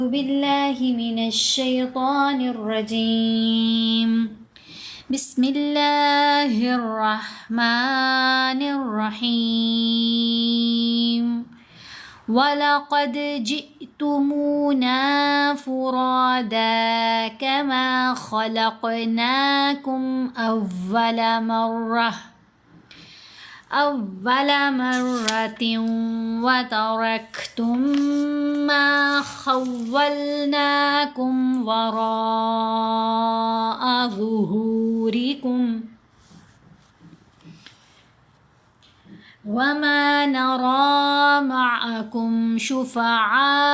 باللہ من الشیطان الرجیم بسم اللہ الرحمن الرحیم وَلَقَدْ جِئْتُمُونَا فُرَادَىٰ كَمَا خَلَقْنَاكُمْ أَوَّلَ مَرَّةٍ وَتَرَكْتُم مَّا خَوَّلْنَاكُمْ وَرَاءَ ظُهُورِكُمْ وَمَا نَرَىٰ مَعَكُمْ شُفَعَاءَكُمُ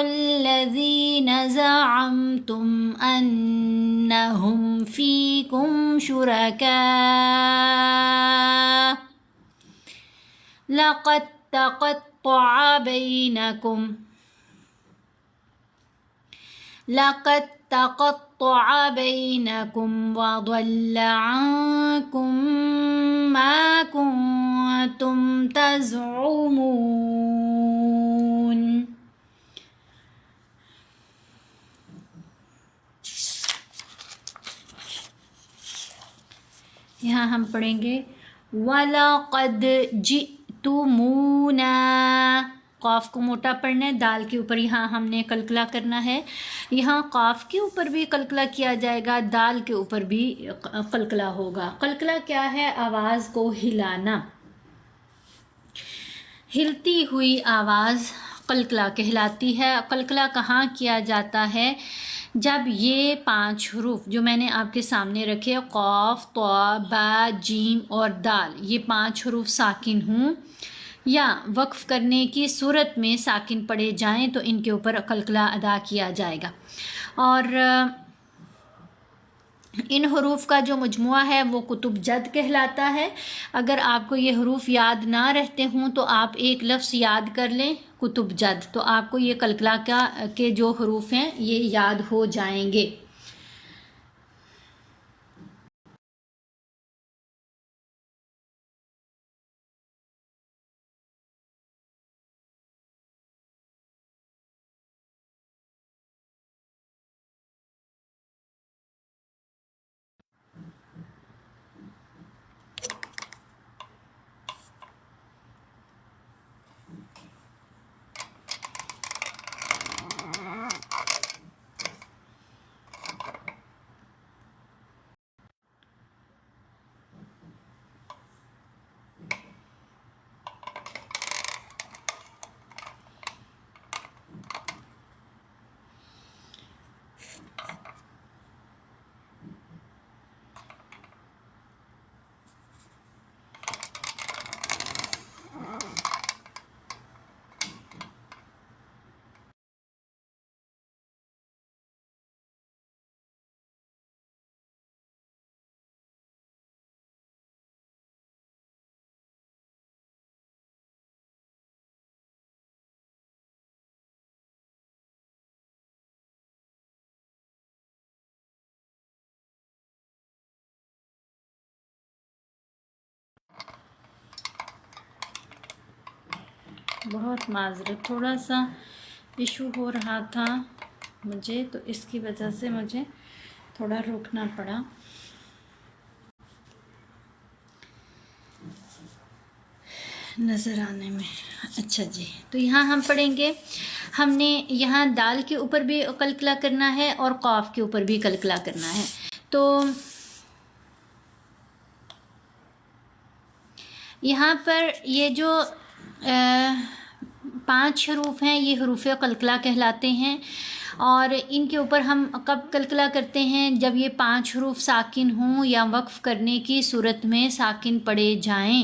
الَّذِينَ زَعَمْتُمْ أَنَّهُمْ فِيكُمْ شُرَكَاءُ لَقَد تَقَطَّعَ بَيْنَكُمْ وَضَلَّ عَنكُم مَّا كُنتُمْ تَزْعُمُونَ۔ یہاں ہم پڑھیں گے وَلَقَدْ جِئْتُمُونَا، قاف کو موٹا پڑھنا ہے، دال کے اوپر یہاں ہم نے قلقلہ کرنا ہے۔ یہاں قاف کے اوپر بھی قلقلہ کیا جائے گا، دال کے اوپر بھی قلقلہ ہوگا۔ قلقلہ کیا ہے؟ آواز کو ہلانا، ہلتی ہوئی آواز قلقلہ کہلاتی ہے۔ قلقلہ کہاں کیا جاتا ہے؟ جب یہ 5 حروف جو میں نے آپ کے سامنے رکھے قاف، طا، با، جیم اور دال، یہ 5 حروف ساکن ہوں یا وقف کرنے کی صورت میں ساکن پڑے جائیں تو ان کے اوپر قلقلہ ادا کیا جائے گا۔ اور ان حروف کا جو مجموعہ ہے وہ کتب جد کہلاتا ہے۔ اگر آپ کو یہ حروف یاد نہ رہتے ہوں تو آپ ایک لفظ یاد کر لیں، کتب جد، تو آپ کو یہ قلقلہ کے جو حروف ہیں یہ یاد ہو جائیں گے۔ بہت معذرت، تھوڑا سا ایشو ہو رہا تھا مجھے، تو اس کی وجہ سے مجھے تھوڑا روکنا پڑا۔ نظر آنے میں اچھا جی، تو یہاں ہم پڑھیں گے، ہم نے یہاں دال کے اوپر بھی قلقلہ کرنا ہے اور قاف کے اوپر بھی قلقلہ کرنا ہے۔ تو یہاں پر یہ جو 5 حروف ہیں یہ حروف قلقلہ کہلاتے ہیں، اور ان کے اوپر ہم کب قلقلہ کرتے ہیں؟ جب یہ 5 حروف ساکن ہوں یا وقف کرنے کی صورت میں ساکن پڑے جائیں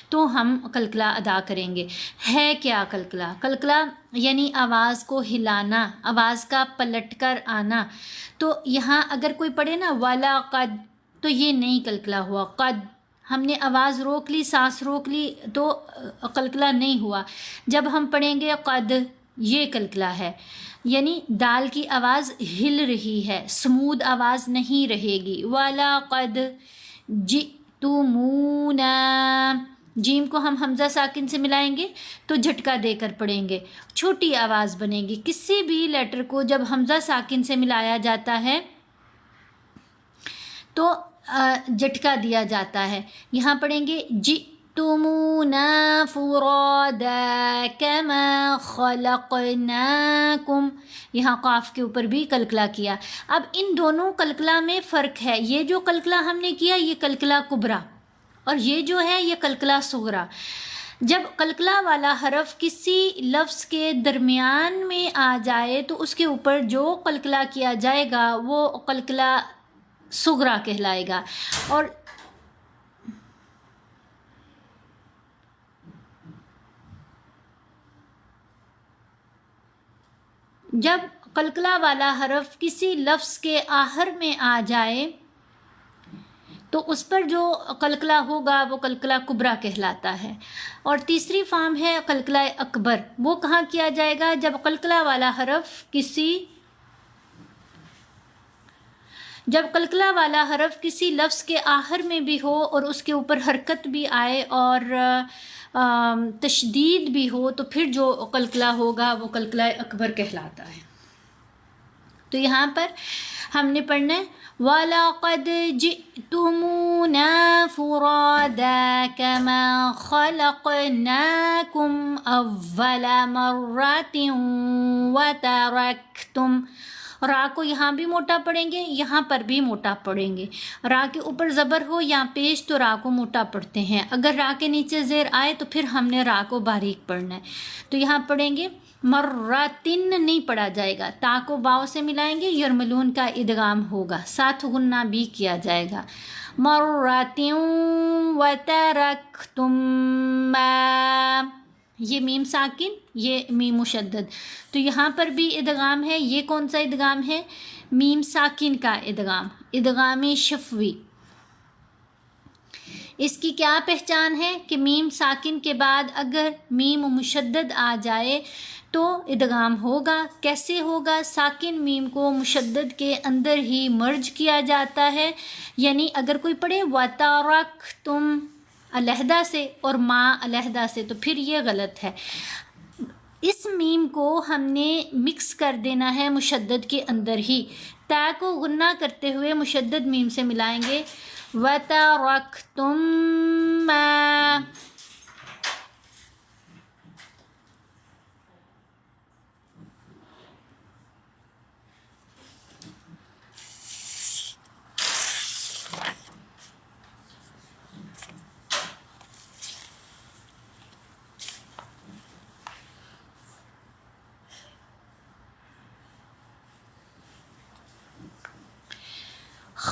تو ہم قلقلہ ادا کریں گے۔ ہے کیا قلقلہ؟ قلقلہ یعنی آواز کو ہلانا، آواز کا پلٹ کر آنا۔ تو یہاں اگر کوئی پڑھے نا والا قد، تو یہ نہیں قلقلہ ہوا۔ قد ہم نے آواز روک لی، سانس روک لی تو قلقلہ نہیں ہوا۔ جب ہم پڑھیں گے قد، یہ قلقلہ ہے، یعنی دال کی آواز ہل رہی ہے، سمود آواز نہیں رہے گی۔ وَلَقَدْ جِئْتُمُونَا، جیم کو ہم حمزہ ساکن سے ملائیں گے تو جھٹکا دے کر پڑھیں گے، چھوٹی آواز بنے گی۔ کسی بھی لیٹر کو جب حمزہ ساکن سے ملایا جاتا ہے تو جھٹکا دیا جاتا ہے۔ یہاں پڑھیں گے جئتمونا فرادا کما خلقناکم، یہاں قاف کے اوپر بھی قلقلہ کیا۔ اب ان دونوں قلقلہ میں فرق ہے، یہ جو قلقلہ ہم نے کیا یہ قلقلہ کبریٰ، اور یہ جو ہے یہ قلقلہ صغریٰ۔ جب قلقلہ والا حرف کسی لفظ کے درمیان میں آ جائے تو اس کے اوپر جو قلقلہ کیا جائے گا وہ قلقلہ صغریٰ کہلائے گا، اور جب قلقلہ والا حرف کسی لفظ کے آخر میں آ جائے تو اس پر جو قلقلہ ہوگا وہ قلقلہ کبریٰ کہلاتا ہے۔ اور تیسری فارم ہے قلقلہ اکبر، وہ کہاں کیا جائے گا؟ جب قلقلہ والا حرف کسی لفظ کے آخر میں بھی ہو اور اس کے اوپر حرکت بھی آئے اور تشدید بھی ہو تو پھر جو قلقلہ ہوگا وہ قلقلہ اکبر کہلاتا ہے۔ تو یہاں پر ہم نے پڑھنا ہے وَلَقَدْ جِئْتُمُونَا فُرَادَا كَمَا خَلَقْنَاكُمْ أَوَّلَ مَرَّةٍ وَتَرَكْتُمْ، را کو یہاں بھی موٹا پڑھیں گے، یہاں پر بھی موٹا پڑھیں گے۔ را کے اوپر زبر ہو یا پیش تو را کو موٹا پڑھتے ہیں، اگر را کے نیچے زیر آئے تو پھر ہم نے را کو باریک پڑھنا ہے۔ تو یہاں پڑھیں گے مرتن نہیں پڑھا جائے گا، تا کو باؤ سے ملائیں گے، یرملون کا ادغام ہوگا، ساتھ غنہ بھی کیا جائے گا۔ مرتن وترکتم ما، یہ میم ساکن یہ میم مشدد، تو یہاں پر بھی ادغام ہے۔ یہ کون سا ادغام ہے؟ میم ساکن کا ادغام، ادغام شفوی۔ اس کی کیا پہچان ہے کہ میم ساکن کے بعد اگر میم مشدد آ جائے تو ادغام ہوگا۔ کیسے ہوگا؟ ساکن میم کو مشدد کے اندر ہی مرج کیا جاتا ہے، یعنی اگر کوئی پڑھے وَتَرَكْتُمْ علیحدہ سے اور ما علیحدہ سے تو پھر یہ غلط ہے۔ اس میم کو ہم نے مکس کر دینا ہے مشدد کے اندر ہی، تا کو غنہ کرتے ہوئے مشدد میم سے ملائیں گے وَتَرَكْتُمْ مَا۔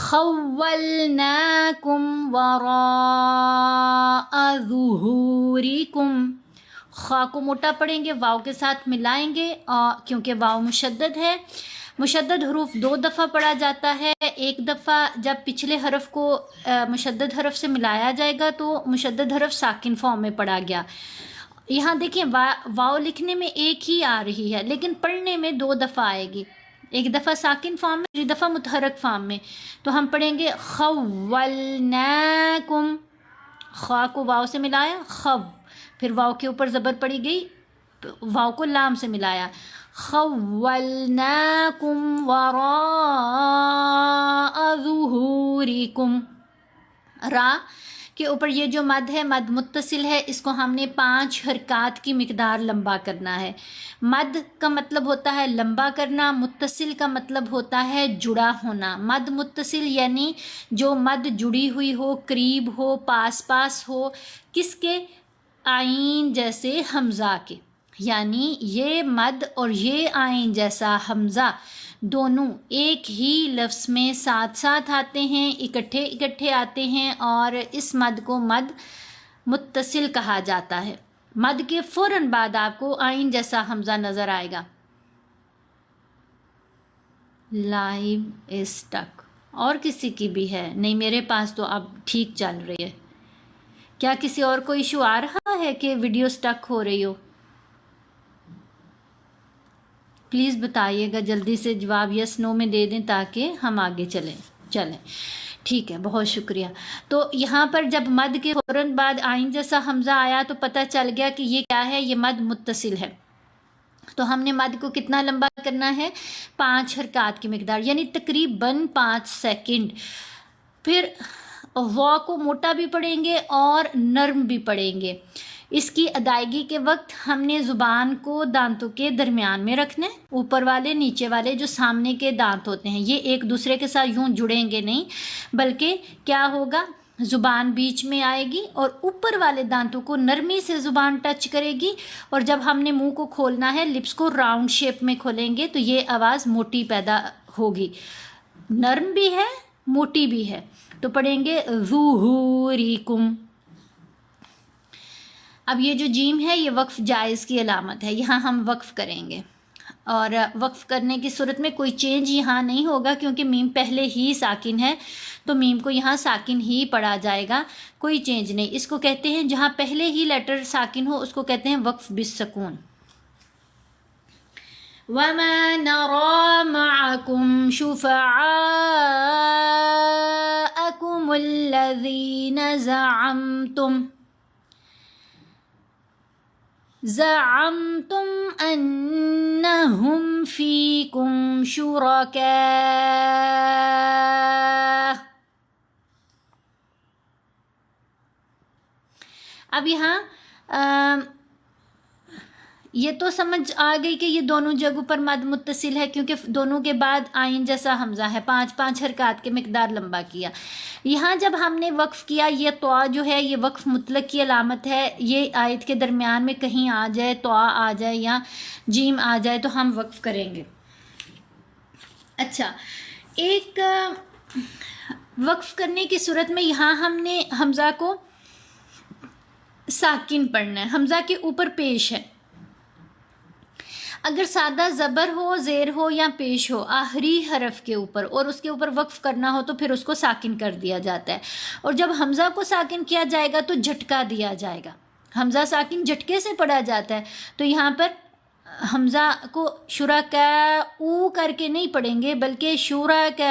خَوَّلْنَاكُمْ وَرَاءَ ظُهُورِكُمْ، خا کو موٹا پڑھیں گے، واو کے ساتھ ملائیں گے کیونکہ واو مشدد ہے۔ مشدد حروف 2 دفعہ پڑھا جاتا ہے، ایک دفعہ جب پچھلے حرف کو مشدد حرف سے ملایا جائے گا تو مشدد حرف ساکن فارم میں پڑھا گیا۔ یہاں دیکھیں واو لکھنے میں ایک ہی آ رہی ہے لیکن پڑھنے میں 2 دفعہ آئے گی، ایک دفعہ ساکن فارم میں، دوسری دفعہ متحرک فارم میں۔ تو ہم پڑھیں گے خولناکم، خا کو واو سے ملایا خو، پھر واو کے اوپر زبر پڑی گئی، واو کو لام سے ملایا خولناکم وراء ظہورکم۔ را کے اوپر یہ جو مد ہے مد متصل ہے، اس کو ہم نے 5 حرکات کی مقدار لمبا کرنا ہے۔ مد کا مطلب ہوتا ہے لمبا کرنا، متصل کا مطلب ہوتا ہے جڑا ہونا۔ مد متصل یعنی جو مد جڑی ہوئی ہو، قریب ہو، پاس پاس ہو، کس کے؟ آئین جیسے حمزہ کے، یعنی یہ مد اور یہ آئین جیسا حمزہ دونوں ایک ہی لفظ میں ساتھ ساتھ آتے ہیں، اکٹھے آتے ہیں، اور اس مد کو مد متصل کہا جاتا ہے۔ مد کے فوراً بعد آپ کو آئین جیسا حمزہ نظر آئے گا۔ لائیو اسٹک اور کسی کی بھی ہے؟ نہیں، میرے پاس تو اب ٹھیک چل رہی ہے۔ کیا کسی اور کو ایشو آ رہا ہے کہ ویڈیو سٹک ہو رہی ہو؟ پلیز بتائیے گا، جلدی سے جواب یس نو میں دے دیں تاکہ ہم آگے چلیں۔ ٹھیک ہے، بہت شکریہ۔ تو یہاں پر جب مد کے فوراً بعد آئین جیسا حمزہ آیا تو پتہ چل گیا کہ یہ کیا ہے، یہ مد متصل ہے۔ تو ہم نے مد کو کتنا لمبا کرنا ہے، 5 حرکات کی مقدار، یعنی تقریباً 5 سیکنڈ۔ پھر وا کو موٹا بھی پڑھیں گے اور نرم بھی پڑھیں گے۔ اس کی ادائیگی کے وقت ہم نے زبان کو دانتوں کے درمیان میں رکھنا ہے، اوپر والے نیچے والے جو سامنے کے دانت ہوتے ہیں یہ ایک دوسرے کے ساتھ یوں جڑیں گے نہیں، بلکہ کیا ہوگا، زبان بیچ میں آئے گی اور اوپر والے دانتوں کو نرمی سے زبان ٹچ کرے گی، اور جب ہم نے منہ کو کھولنا ہے لپس کو راؤنڈ شیپ میں کھولیں گے تو یہ آواز موٹی پیدا ہوگی، نرم بھی ہے موٹی بھی ہے۔ تو پڑھیں گے ظہوریکم۔ اب یہ جو جیم ہے یہ وقف جائز کی علامت ہے، یہاں ہم وقف کریں گے، اور وقف کرنے کی صورت میں کوئی چینج یہاں نہیں ہوگا کیونکہ میم پہلے ہی ساکن ہے، تو میم کو یہاں ساکن ہی پڑھا جائے گا، کوئی چینج نہیں۔ اس کو کہتے ہیں جہاں پہلے ہی لیٹر ساکن ہو اس کو کہتے ہیں وقف بالسکون۔ وَمَا نَرَى مَعَكُمْ شُفَعَاءَكُمُ الَّذِينَ زعمتم أنهم فيكم شركاء۔ اب یہاں یہ تو سمجھ آ گئی کہ یہ دونوں جگہوں پر مد متصل ہے کیونکہ دونوں کے بعد آئین جیسا حمزہ ہے، 5 حرکات کے مقدار لمبا کیا۔ یہاں جب ہم نے وقف کیا، یہ طوا جو ہے یہ وقف مطلق کی علامت ہے، یہ آیت کے درمیان میں کہیں آ جائے، طوا آ جائے یا جیم آ جائے تو ہم وقف کریں گے۔ اچھا، ایک وقف کرنے کی صورت میں یہاں ہم نے حمزہ کو ساکن پڑھنا ہے، حمزہ کے اوپر پیش ہے۔ اگر سادہ زبر ہو، زیر ہو یا پیش ہو آخری حرف کے اوپر اور اس کے اوپر وقف کرنا ہو تو پھر اس کو ساکن کر دیا جاتا ہے، اور جب حمزہ کو ساکن کیا جائے گا تو جھٹکا دیا جائے گا، حمزہ ساکن جھٹکے سے پڑھا جاتا ہے۔ تو یہاں پر حمزہ کو شرکاء او کر کے نہیں پڑھیں گے بلکہ شرکاء۔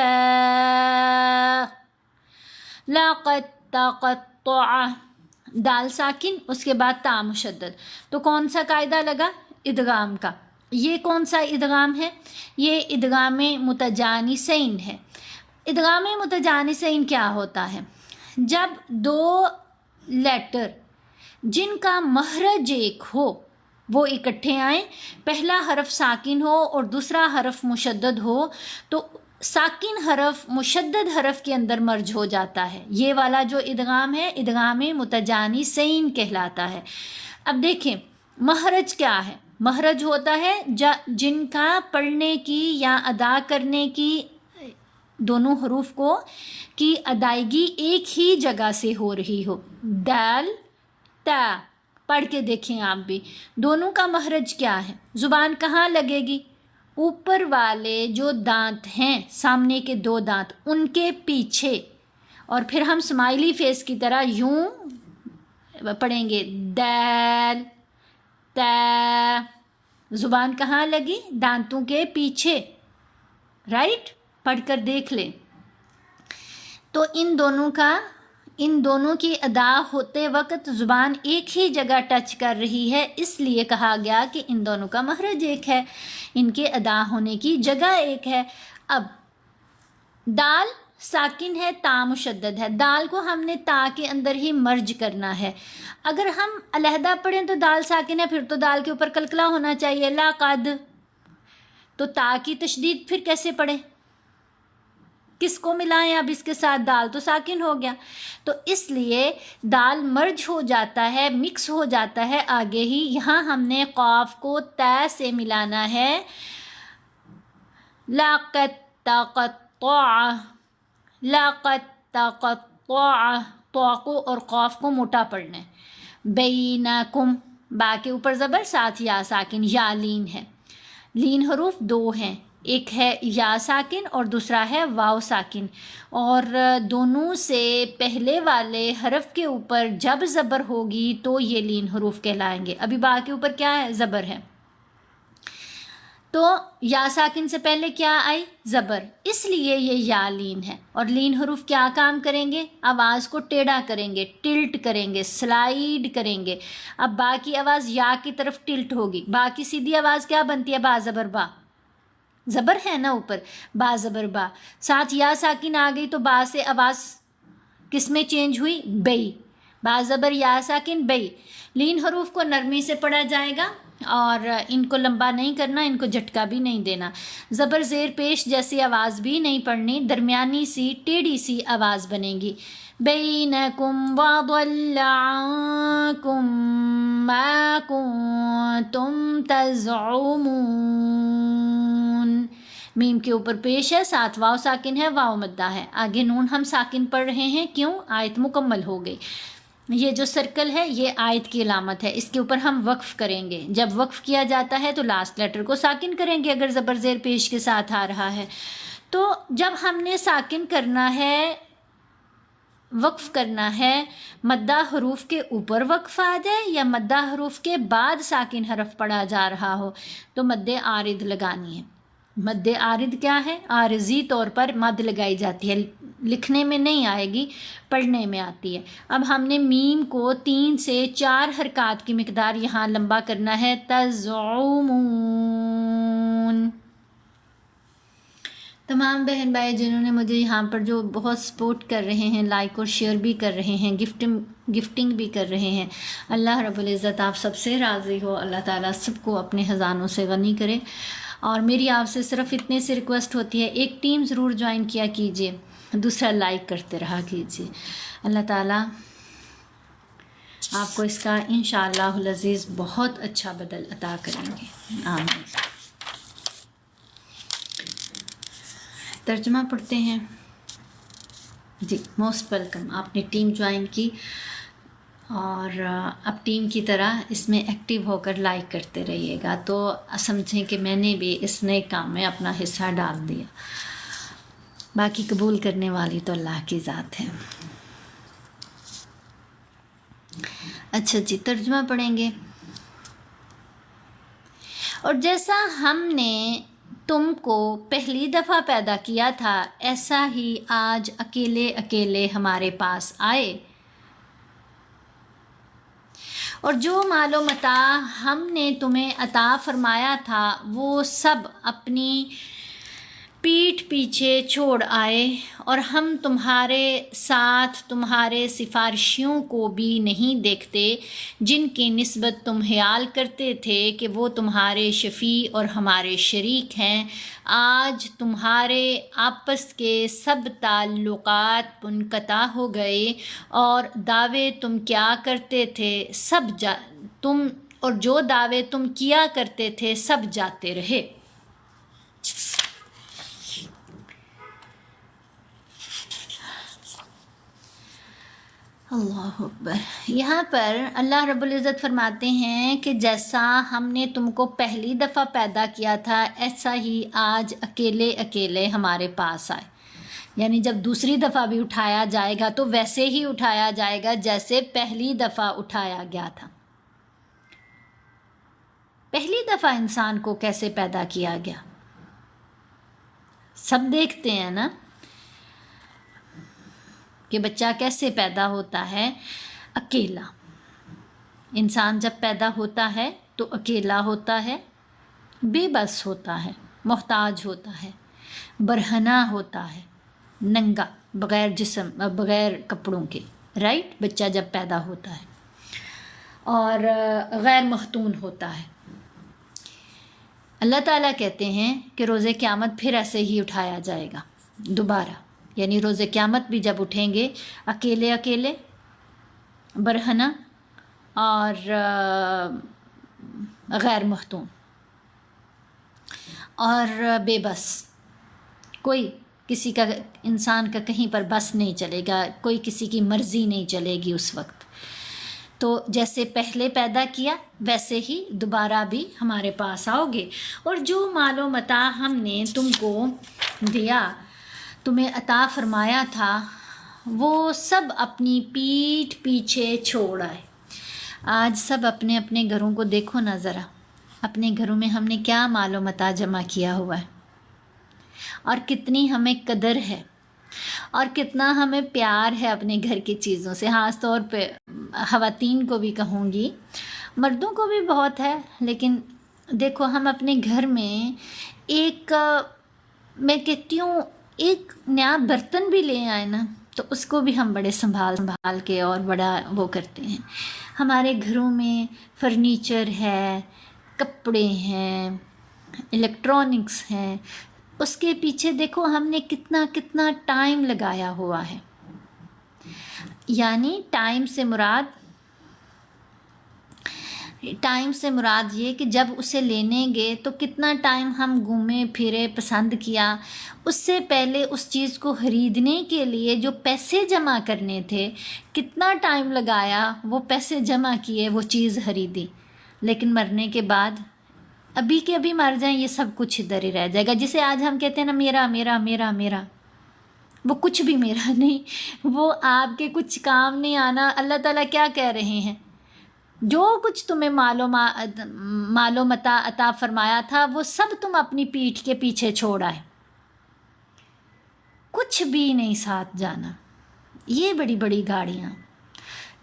لقد تقطع، دال ساکن اس کے بعد تا مشدد، تو کون سا قاعدہ لگا، ادغام کا۔ یہ کون سا ادغام ہے، یہ ادغام متجانسین ہے۔ ادغام متجانسین کیا ہوتا ہے، جب دو لیٹر جن کا مخرج ایک ہو وہ اکٹھے آئیں، پہلا حرف ساکن ہو اور دوسرا حرف مشدد ہو تو ساکن حرف مشدد حرف کے اندر مرج ہو جاتا ہے، یہ والا جو ادغام ہے ادغام متجانسین کہلاتا ہے۔ اب دیکھیں مخرج کیا ہے، مخرج ہوتا ہے جن کا پڑھنے کی یا ادا کرنے کی دونوں حروف کو کی ادائیگی ایک ہی جگہ سے ہو رہی ہو۔ دال تا، پڑھ کے دیکھیں آپ بھی، دونوں کا مخرج کیا ہے، زبان کہاں لگے گی، اوپر والے جو دانت ہیں سامنے کے 2 دانت ان کے پیچھے، اور پھر ہم سمائلی فیس کی طرح یوں پڑھیں گے، دال تا، زبان کہاں لگی، دانتوں کے پیچھے، رائٹ، پڑھ کر دیکھ لیں۔ تو ان دونوں کی ادا ہوتے وقت زبان ایک ہی جگہ ٹچ کر رہی ہے، اس لیے کہا گیا کہ ان دونوں کا مخرج ایک ہے، ان کے ادا ہونے کی جگہ ایک ہے۔ اب دال ساکن ہے، تا مشدد ہے، دال کو ہم نے تا کے اندر ہی مرج کرنا ہے۔ اگر ہم علیحدہ پڑھیں تو دال ساکن ہے، پھر تو دال کے اوپر کلکلا ہونا چاہیے، لقد، تو تا کی تشدید پھر کیسے پڑھیں، کس کو ملائیں، اب اس کے ساتھ دال تو ساکن ہو گیا، تو اس لیے دال مرج ہو جاتا ہے، مکس ہو جاتا ہے آگے ہی۔ یہاں ہم نے قاف کو تا سے ملانا ہے، لقد تقطع، لقد تقطع، طا کو اور قاف کو موٹا پڑھنا ہے۔ بینکم، با کے اوپر زبر، ساتھ یا ساکن، یا لین ہے، لین حروف 2 ہیں، ایک ہے یا ساکن اور دوسرا ہے واو ساکن، اور دونوں سے پہلے والے حرف کے اوپر جب زبر ہوگی تو یہ لین حروف کہلائیں گے۔ ابھی با کے اوپر کیا ہے، زبر ہے، تو یا ساکن سے پہلے کیا آئی؟ زبر، اس لیے یہ یا لین ہے۔ اور لین حروف کیا کام کریں گے؟ آواز کو ٹیڑھا کریں گے، ٹلٹ کریں گے، سلائیڈ کریں گے۔ اب با کی آواز یا کی طرف ٹلٹ ہوگی۔ با کی سیدھی آواز کیا بنتی ہے؟ با زبر با، زبر ہے نا اوپر، با زبر با، ساتھ یا ساکن آ گئی تو با سے آواز کس میں چینج ہوئی؟ بئی، با زبر یا ساکن بئی۔ لین حروف کو نرمی سے پڑھا جائے گا اور ان کو لمبا نہیں کرنا، ان کو جھٹکا بھی نہیں دینا۔ زبر زیر پیش جیسی آواز بھی نہیں پڑھنی، درمیانی سی ٹیڑھی سی آواز بنے گی۔ بینکم وضل عنکم ما کنتم تزعمون، میم کے اوپر پیش ہے، ساتھ واو ساکن ہے، واو مدہ ہے، آگے نون ہم ساکن پڑھ رہے ہیں، کیوں؟ آیت مکمل ہو گئی۔ یہ جو سرکل ہے یہ آیت کی علامت ہے، اس کے اوپر ہم وقف کریں گے۔ جب وقف کیا جاتا ہے تو لاسٹ لیٹر کو ساکن کریں گے اگر زبر زیر پیش کے ساتھ آ رہا ہے۔ تو جب ہم نے ساکن کرنا ہے، وقف کرنا ہے، مدہ حروف کے اوپر وقف آ جائے یا مدہ حروف کے بعد ساکن حرف پڑھا جا رہا ہو تو مد عارض لگانی ہے۔ مد عارض کیا ہے؟ عارضی طور پر مد لگائی جاتی ہے، لکھنے میں نہیں آئے گی، پڑھنے میں آتی ہے۔ اب ہم نے میم کو 3 سے 4 حرکات کی مقدار یہاں لمبا کرنا ہے، تزعمون۔ تمام بہن بھائی جنہوں نے مجھے یہاں پر جو بہت سپورٹ کر رہے ہیں، لائک اور شیئر بھی کر رہے ہیں، گفٹنگ بھی کر رہے ہیں، اللہ رب العزت آپ سب سے راضی ہو، اللہ تعالیٰ سب کو اپنے خزانوں سے غنی کرے۔ اور میری آپ سے صرف اتنے سے ریکویسٹ ہوتی ہے، ایک ٹیم ضرور جوائن کیا کیجئے، دوسرا لائک کرتے رہا کیجئے۔ اللہ تعالیٰ آپ کو اس کا انشاءاللہ العزیز بہت اچھا بدل عطا کریں گے، آمین۔ ترجمہ پڑھتے ہیں۔ جی موسٹ ویلکم، آپ نے ٹیم جوائن کی اور اب ٹیم کی طرح اس میں ایکٹیو ہو کر لائک کرتے رہیے گا تو سمجھیں کہ میں نے بھی اس نئے کام میں اپنا حصہ ڈال دیا۔ باقی قبول کرنے والی تو اللہ کی ذات ہے۔ اچھا جی ترجمہ پڑھیں گے۔ اور جیسا ہم نے تم کو پہلی دفعہ پیدا کیا تھا ایسا ہی آج اکیلے اکیلے ہمارے پاس آئے، اور جو مال و متاع ہم نے تمہیں عطا فرمایا تھا وہ سب اپنی پیٹھ پیچھے چھوڑ آئے، اور ہم تمہارے ساتھ تمہارے سفارشیوں کو بھی نہیں دیکھتے جن کی نسبت تم خیال کرتے تھے کہ وہ تمہارے شفیع اور ہمارے شریک ہیں۔ آج تمہارے آپس کے سب تعلقات منقطع ہو گئے اور دعوے تم کیا کرتے تھے اور جو دعوے تم کیا کرتے تھے سب جاتے رہے۔ اللہ اکبر۔ یہاں پر اللہ رب العزت فرماتے ہیں کہ جیسا ہم نے تم کو پہلی دفعہ پیدا کیا تھا ایسا ہی آج اکیلے اکیلے ہمارے پاس آئے، یعنی جب دوسری دفعہ بھی اٹھایا جائے گا تو ویسے ہی اٹھایا جائے گا جیسے پہلی دفعہ اٹھایا گیا تھا۔ پہلی دفعہ انسان کو کیسے پیدا کیا گیا سب دیکھتے ہیں نا، کہ بچہ کیسے پیدا ہوتا ہے؟ اکیلا۔ انسان جب پیدا ہوتا ہے تو اکیلا ہوتا ہے، بے بس ہوتا ہے، محتاج ہوتا ہے، برہنہ ہوتا ہے، ننگا، بغیر جسم، بغیر کپڑوں کے، رائٹ؟ بچہ جب پیدا ہوتا ہے اور غیر مختون ہوتا ہے۔ اللہ تعالیٰ کہتے ہیں کہ روز قیامت پھر ایسے ہی اٹھایا جائے گا دوبارہ، یعنی روز قیامت بھی جب اٹھیں گے اکیلے اکیلے، برہنہ اور غیر مختون اور بے بس، کوئی کسی کا، انسان کا کہیں پر بس نہیں چلے گا، کوئی کسی کی مرضی نہیں چلے گی اس وقت۔ تو جیسے پہلے پیدا کیا ویسے ہی دوبارہ بھی ہمارے پاس آؤ گے، اور جو مال و متاع ہم نے تم کو دیا، تمہیں عطا فرمایا تھا، وہ سب اپنی پیٹھ پیچھے چھوڑ آئے۔ آج سب اپنے اپنے گھروں کو دیکھو نا ذرا، اپنے گھروں میں ہم نے کیا مال و متاع جمع کیا ہوا ہے، اور کتنی ہمیں قدر ہے، اور کتنا ہمیں پیار ہے اپنے گھر کی چیزوں سے. خاص طور پہ خواتین کو بھی کہوں گی، مردوں کو بھی بہت ہے، لیکن دیکھو ہم اپنے گھر میں ایک میں کہتی ہوں ایک نیا برتن بھی لے آئے نا، تو اس کو بھی ہم بڑے سنبھال کے اور بڑا وہ کرتے ہیں. ہمارے گھروں میں فرنیچر ہے، کپڑے ہیں، الیکٹرانکس ہیں، اس کے پیچھے دیکھو ہم نے کتنا ٹائم لگایا ہوا ہے. یعنی ٹائم سے مراد یہ کہ جب اسے لینے گئے تو کتنا ٹائم ہم گھومے پھرے، پسند کیا. اس سے پہلے اس چیز کو خریدنے کے لیے جو پیسے جمع کرنے تھے، کتنا ٹائم لگایا، وہ پیسے جمع کیے، وہ چیز خریدی. لیکن مرنے کے بعد ابھی کے ابھی مر جائیں، یہ سب کچھ ادھر ہی رہ جائے گا. جسے آج ہم کہتے ہیں نا میرا میرا میرا میرا، وہ کچھ بھی میرا نہیں، وہ آپ کے کچھ کام نہیں آنا. اللہ تعالیٰ کیا کہہ رہے ہیں؟ جو کچھ تمہیں مال و متاع عطا فرمایا تھا، وہ سب تم اپنی پیٹھ کے پیچھے چھوڑ آئے، کچھ بھی نہیں ساتھ جانا. یہ بڑی بڑی گاڑیاں،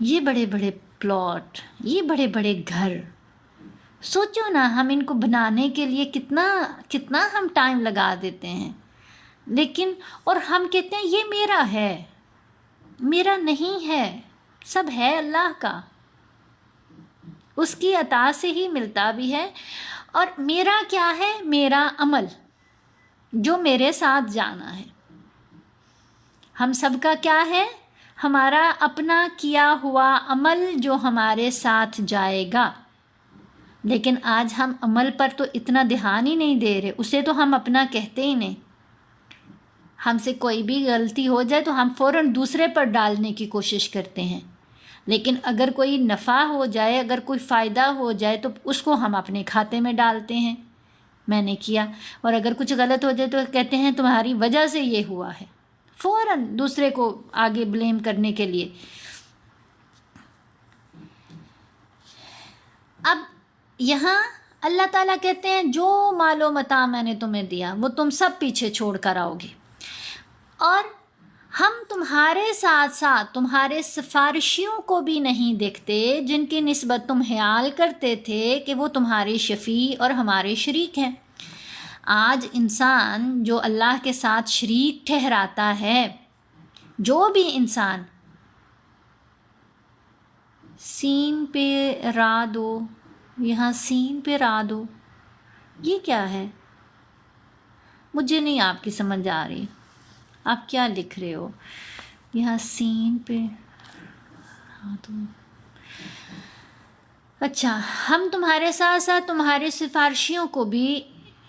یہ بڑے بڑے پلاٹ، یہ بڑے بڑے گھر، سوچو نا ہم ان کو بنانے کے لیے کتنا ہم ٹائم لگا دیتے ہیں. لیکن اور ہم کہتے ہیں یہ میرا ہے، میرا نہیں ہے، سب ہے اللہ کا، اس کی عطا سے ہی ملتا بھی ہے. اور میرا کیا ہے؟ میرا عمل جو میرے ساتھ جانا ہے. ہم سب کا کیا ہے؟ ہمارا اپنا کیا ہوا عمل جو ہمارے ساتھ جائے گا. لیکن آج ہم عمل پر تو اتنا دھیان ہی نہیں دے رہے، اسے تو ہم اپنا کہتے ہی نہیں. ہم سے کوئی بھی غلطی ہو جائے تو ہم فوراً دوسرے پر ڈالنے کی کوشش کرتے ہیں. لیکن اگر کوئی نفع ہو جائے، اگر کوئی فائدہ ہو جائے تو اس کو ہم اپنے کھاتے میں ڈالتے ہیں، میں نے کیا. اور اگر کچھ غلط ہو جائے تو کہتے ہیں تمہاری وجہ سے یہ ہوا ہے، فوراً دوسرے کو آگے بلیم کرنے کے لیے. اب یہاں اللہ تعالیٰ کہتے ہیں جو مال و متاع میں نے تمہیں دیا وہ تم سب پیچھے چھوڑ کر آؤ گے، اور ہم تمہارے ساتھ ساتھ تمہارے سفارشیوں کو بھی نہیں دیکھتے جن کی نسبت تم خیال کرتے تھے کہ وہ تمہارے شفیع اور ہمارے شریک ہیں. آج انسان جو اللہ کے ساتھ شریک ٹھہراتا ہے، جو بھی انسان سین پہ را دو، یہاں سین پہ را دو، یہ کیا ہے؟ مجھے نہیں آپ کی سمجھ آ رہی، آپ کیا لکھ رہے ہو؟ یہاں سین پہ را دو. اچھا، ہم تمہارے ساتھ ساتھ تمہارے سفارشیوں کو بھی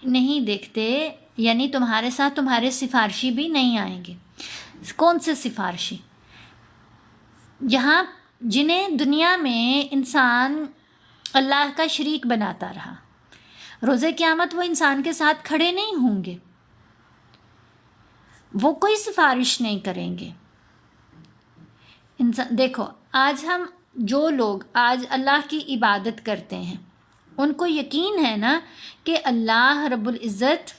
نہیں دیکھتے، یعنی تمہارے ساتھ تمہارے سفارشی بھی نہیں آئیں گے. کون سے سفارشی؟ یہاں جنہیں دنیا میں انسان اللہ کا شریک بناتا رہا، روز قیامت وہ انسان کے ساتھ کھڑے نہیں ہوں گے، وہ کوئی سفارش نہیں کریں گے. دیکھو آج ہم جو لوگ آج اللہ کی عبادت کرتے ہیں، ان کو یقین ہے نا کہ اللہ رب العزت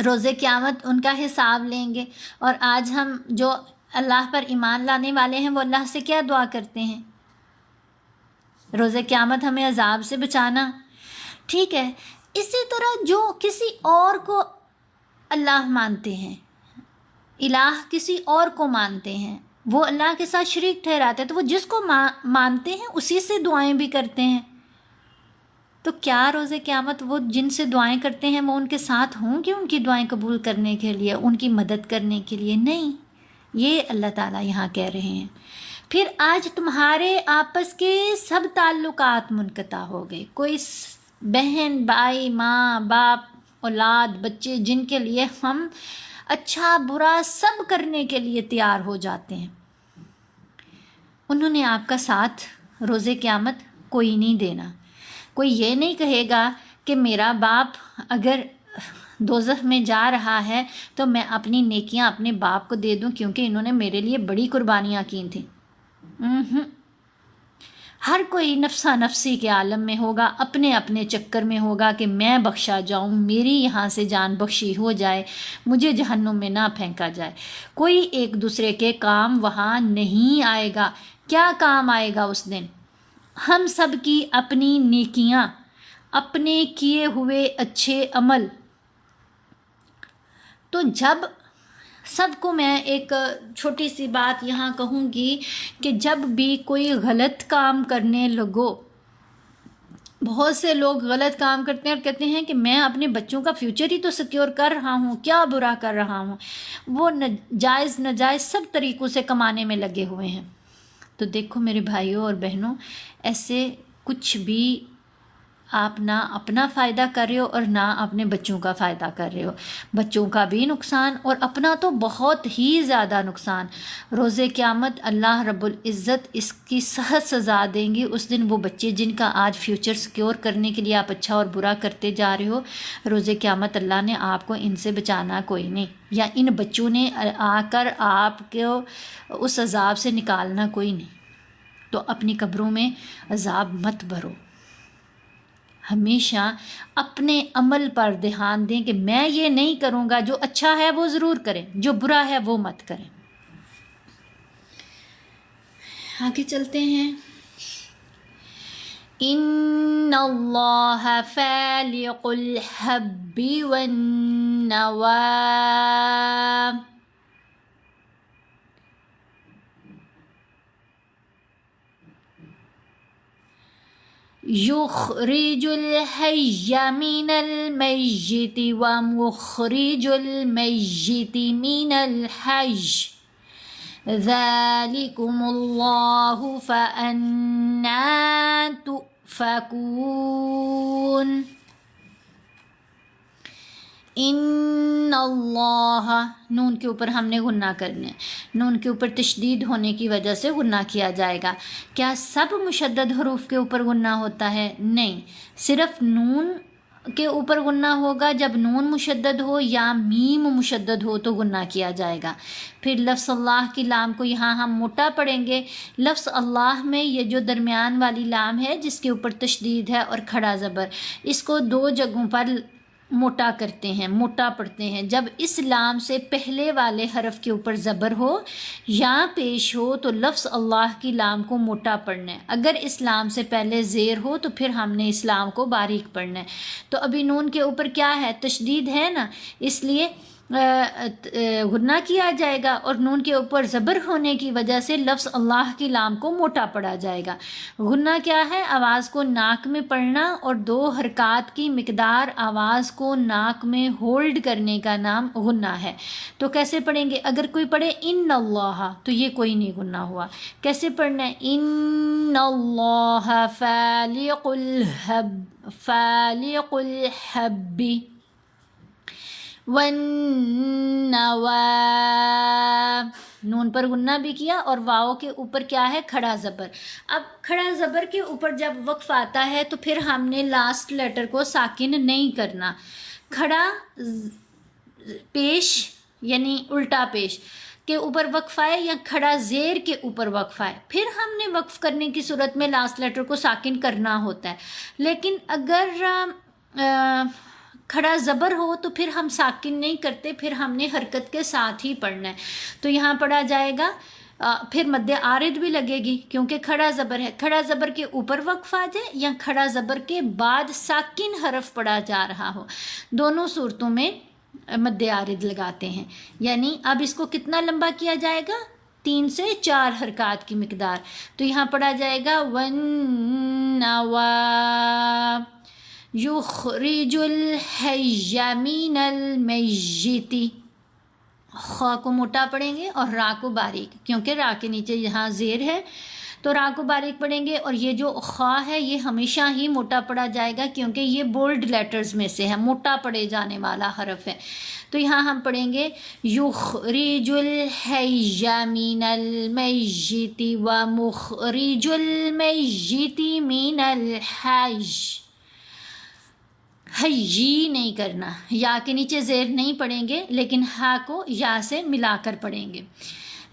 روز قیامت ان کا حساب لیں گے. اور آج ہم جو اللہ پر ایمان لانے والے ہیں وہ اللہ سے کیا دعا کرتے ہیں؟ روز قیامت ہمیں عذاب سے بچانا. ٹھیک ہے، اسی طرح جو کسی اور کو اللہ مانتے ہیں، الہ کسی اور کو مانتے ہیں، وہ اللہ کے ساتھ شریک ٹھہراتے ہیں، تو وہ جس کو مانتے ہیں اسی سے دعائیں بھی کرتے ہیں. تو کیا روز قیامت وہ جن سے دعائیں کرتے ہیں وہ ان کے ساتھ ہوں گے ان کی دعائیں قبول کرنے کے لیے، ان کی مدد کرنے کے لیے؟ نہیں. یہ اللہ تعالیٰ یہاں کہہ رہے ہیں. پھر آج تمہارے آپس کے سب تعلقات منقطع ہو گئے. کوئی بہن بھائی، ماں باپ، اولاد، بچے، جن کے لیے ہم اچھا برا سب کرنے کے لیے تیار ہو جاتے ہیں، انہوں نے آپ کا ساتھ روز قیامت کوئی نہیں دینا. کوئی یہ نہیں کہے گا کہ میرا باپ اگر دوزخ میں جا رہا ہے تو میں اپنی نیکیاں اپنے باپ کو دے دوں کیونکہ انہوں نے میرے لیے بڑی قربانیاں کی تھیں. ہر کوئی نفسا نفسی کے عالم میں ہوگا، اپنے اپنے چکر میں ہوگا کہ میں بخشا جاؤں، میری یہاں سے جان بخشی ہو جائے، مجھے جہنم میں نہ پھینکا جائے۔ کوئی ایک دوسرے کے کام وہاں نہیں آئے گا۔ کیا کام آئے گا اس دن؟ ہم سب کی اپنی نیکیاں، اپنے کیے ہوئے اچھے عمل۔ تو جب سب کو میں ایک چھوٹی سی بات یہاں کہوں گی کہ جب بھی کوئی غلط کام کرنے لگو، بہت سے لوگ غلط کام کرتے ہیں اور کہتے ہیں کہ میں اپنے بچوں کا فیوچر ہی تو سیکیور کر رہا ہوں، کیا برا کر رہا ہوں، وہ جائز ناجائز سب طریقوں سے کمانے میں لگے ہوئے ہیں۔ تو دیکھو میرے بھائیوں اور بہنوں، ایسے کچھ بھی آپ نہ اپنا فائدہ کر رہے ہو اور نہ اپنے بچوں کا فائدہ کر رہے ہو، بچوں کا بھی نقصان اور اپنا تو بہت ہی زیادہ نقصان۔ روز قیامت اللہ رب العزت اس کی سخت سزا دیں گی۔ اس دن وہ بچے جن کا آج فیوچر سیکیور کرنے کے لیے آپ اچھا اور برا کرتے جا رہے ہو، روز قیامت اللہ نے آپ کو ان سے بچانا کوئی نہیں، یا ان بچوں نے آ کر آپ کو اس عذاب سے نکالنا کوئی نہیں۔ تو اپنی قبروں میں عذاب مت بھرو، ہمیشہ اپنے عمل پر دھیان دیں کہ میں یہ نہیں کروں گا، جو اچھا ہے وہ ضرور کریں، جو برا ہے وہ مت کریں۔ آگے چلتے ہیں۔ ان اللہ فالق الحب والنوى یخرج الحی من المیت ومخرج المیت من الحی ذالکم اللہ فأنا تؤفکون۔ ان اللہ، نون کے اوپر ہم نے غنہ کرنا ہے، نون کے اوپر تشدید ہونے کی وجہ سے غنہ کیا جائے گا۔ کیا سب مشدد حروف کے اوپر غنہ ہوتا ہے؟ نہیں، صرف نون کے اوپر غنہ ہوگا جب نون مشدد ہو یا میم مشدد ہو تو غنہ کیا جائے گا۔ پھر لفظ اللہ کی لام کو یہاں ہم موٹا پڑھیں گے۔ لفظ اللہ میں یہ جو درمیان والی لام ہے جس کے اوپر تشدید ہے اور کھڑا زبر، اس کو دو جگہوں پر موٹا کرتے ہیں، موٹا پڑھتے ہیں۔ جب اس لام سے پہلے والے حرف کے اوپر زبر ہو یا پیش ہو تو لفظ اللہ کی لام کو موٹا پڑھنا ہے۔ اگر اس لام سے پہلے زیر ہو تو پھر ہم نے اس لام کو باریک پڑھنا ہے۔ تو ابھی نون کے اوپر کیا ہے؟ تشدید ہے نا، اس لیے غنہ کیا جائے گا، اور نون کے اوپر زبر ہونے کی وجہ سے لفظ اللہ کی لام کو موٹا پڑھا جائے گا۔ غنہ کیا ہے؟ آواز کو ناک میں پڑھنا، اور دو حرکات کی مقدار آواز کو ناک میں ہولڈ کرنے کا نام غنہ ہے۔ تو کیسے پڑھیں گے؟ اگر کوئی پڑھے ان اللہ تو یہ کوئی نہیں غنہ ہوا۔ کیسے پڑھنا ہے؟ ان اللہ فالق الحب والنوى، نون پر غنہ بھی کیا اور واؤ کے اوپر کیا ہے؟ کھڑا زبر۔ اب کھڑا زبر کے اوپر جب وقف آتا ہے تو پھر ہم نے لاسٹ لیٹر کو ساکن نہیں کرنا۔ کھڑا پیش یعنی الٹا پیش کے اوپر وقف آئے یا کھڑا زیر کے اوپر وقف آئے، پھر ہم نے وقف کرنے کی صورت میں لاسٹ لیٹر کو ساکن کرنا ہوتا ہے۔ لیکن اگر کھڑا زبر ہو تو پھر ہم ساکن نہیں کرتے، پھر ہم نے حرکت کے ساتھ ہی پڑھنا ہے۔ تو یہاں پڑھا جائے گا، پھر مد عارض بھی لگے گی کیونکہ کھڑا زبر ہے۔ کھڑا زبر کے اوپر وقف آ جائے یا کھڑا زبر کے بعد ساکن حرف پڑھا جا رہا ہو، دونوں صورتوں میں مد عارض لگاتے ہیں۔ یعنی اب اس کو کتنا لمبا کیا جائے گا؟ 3 سے 4 حرکات کی مقدار۔ تو یہاں پڑھا جائے گا والنوى یخرج الحی من المیت، خا کو موٹا پڑھیں گے اور را کو باریک، کیونکہ را کے نیچے یہاں زیر ہے تو را کو باریک پڑھیں گے، اور یہ جو خا ہے یہ ہمیشہ ہی موٹا پڑھا جائے گا کیونکہ یہ بولڈ لیٹرز میں سے ہے، موٹا پڑھے جانے والا حرف ہے۔ تو یہاں ہم پڑھیں گے یخرج الحی من المیت ومخرج المیت من الحی، حی نہیں کرنا، یا کے نیچے زیر نہیں پڑھیں گے لیکن ہا کو یا سے ملا کر پڑھیں گے۔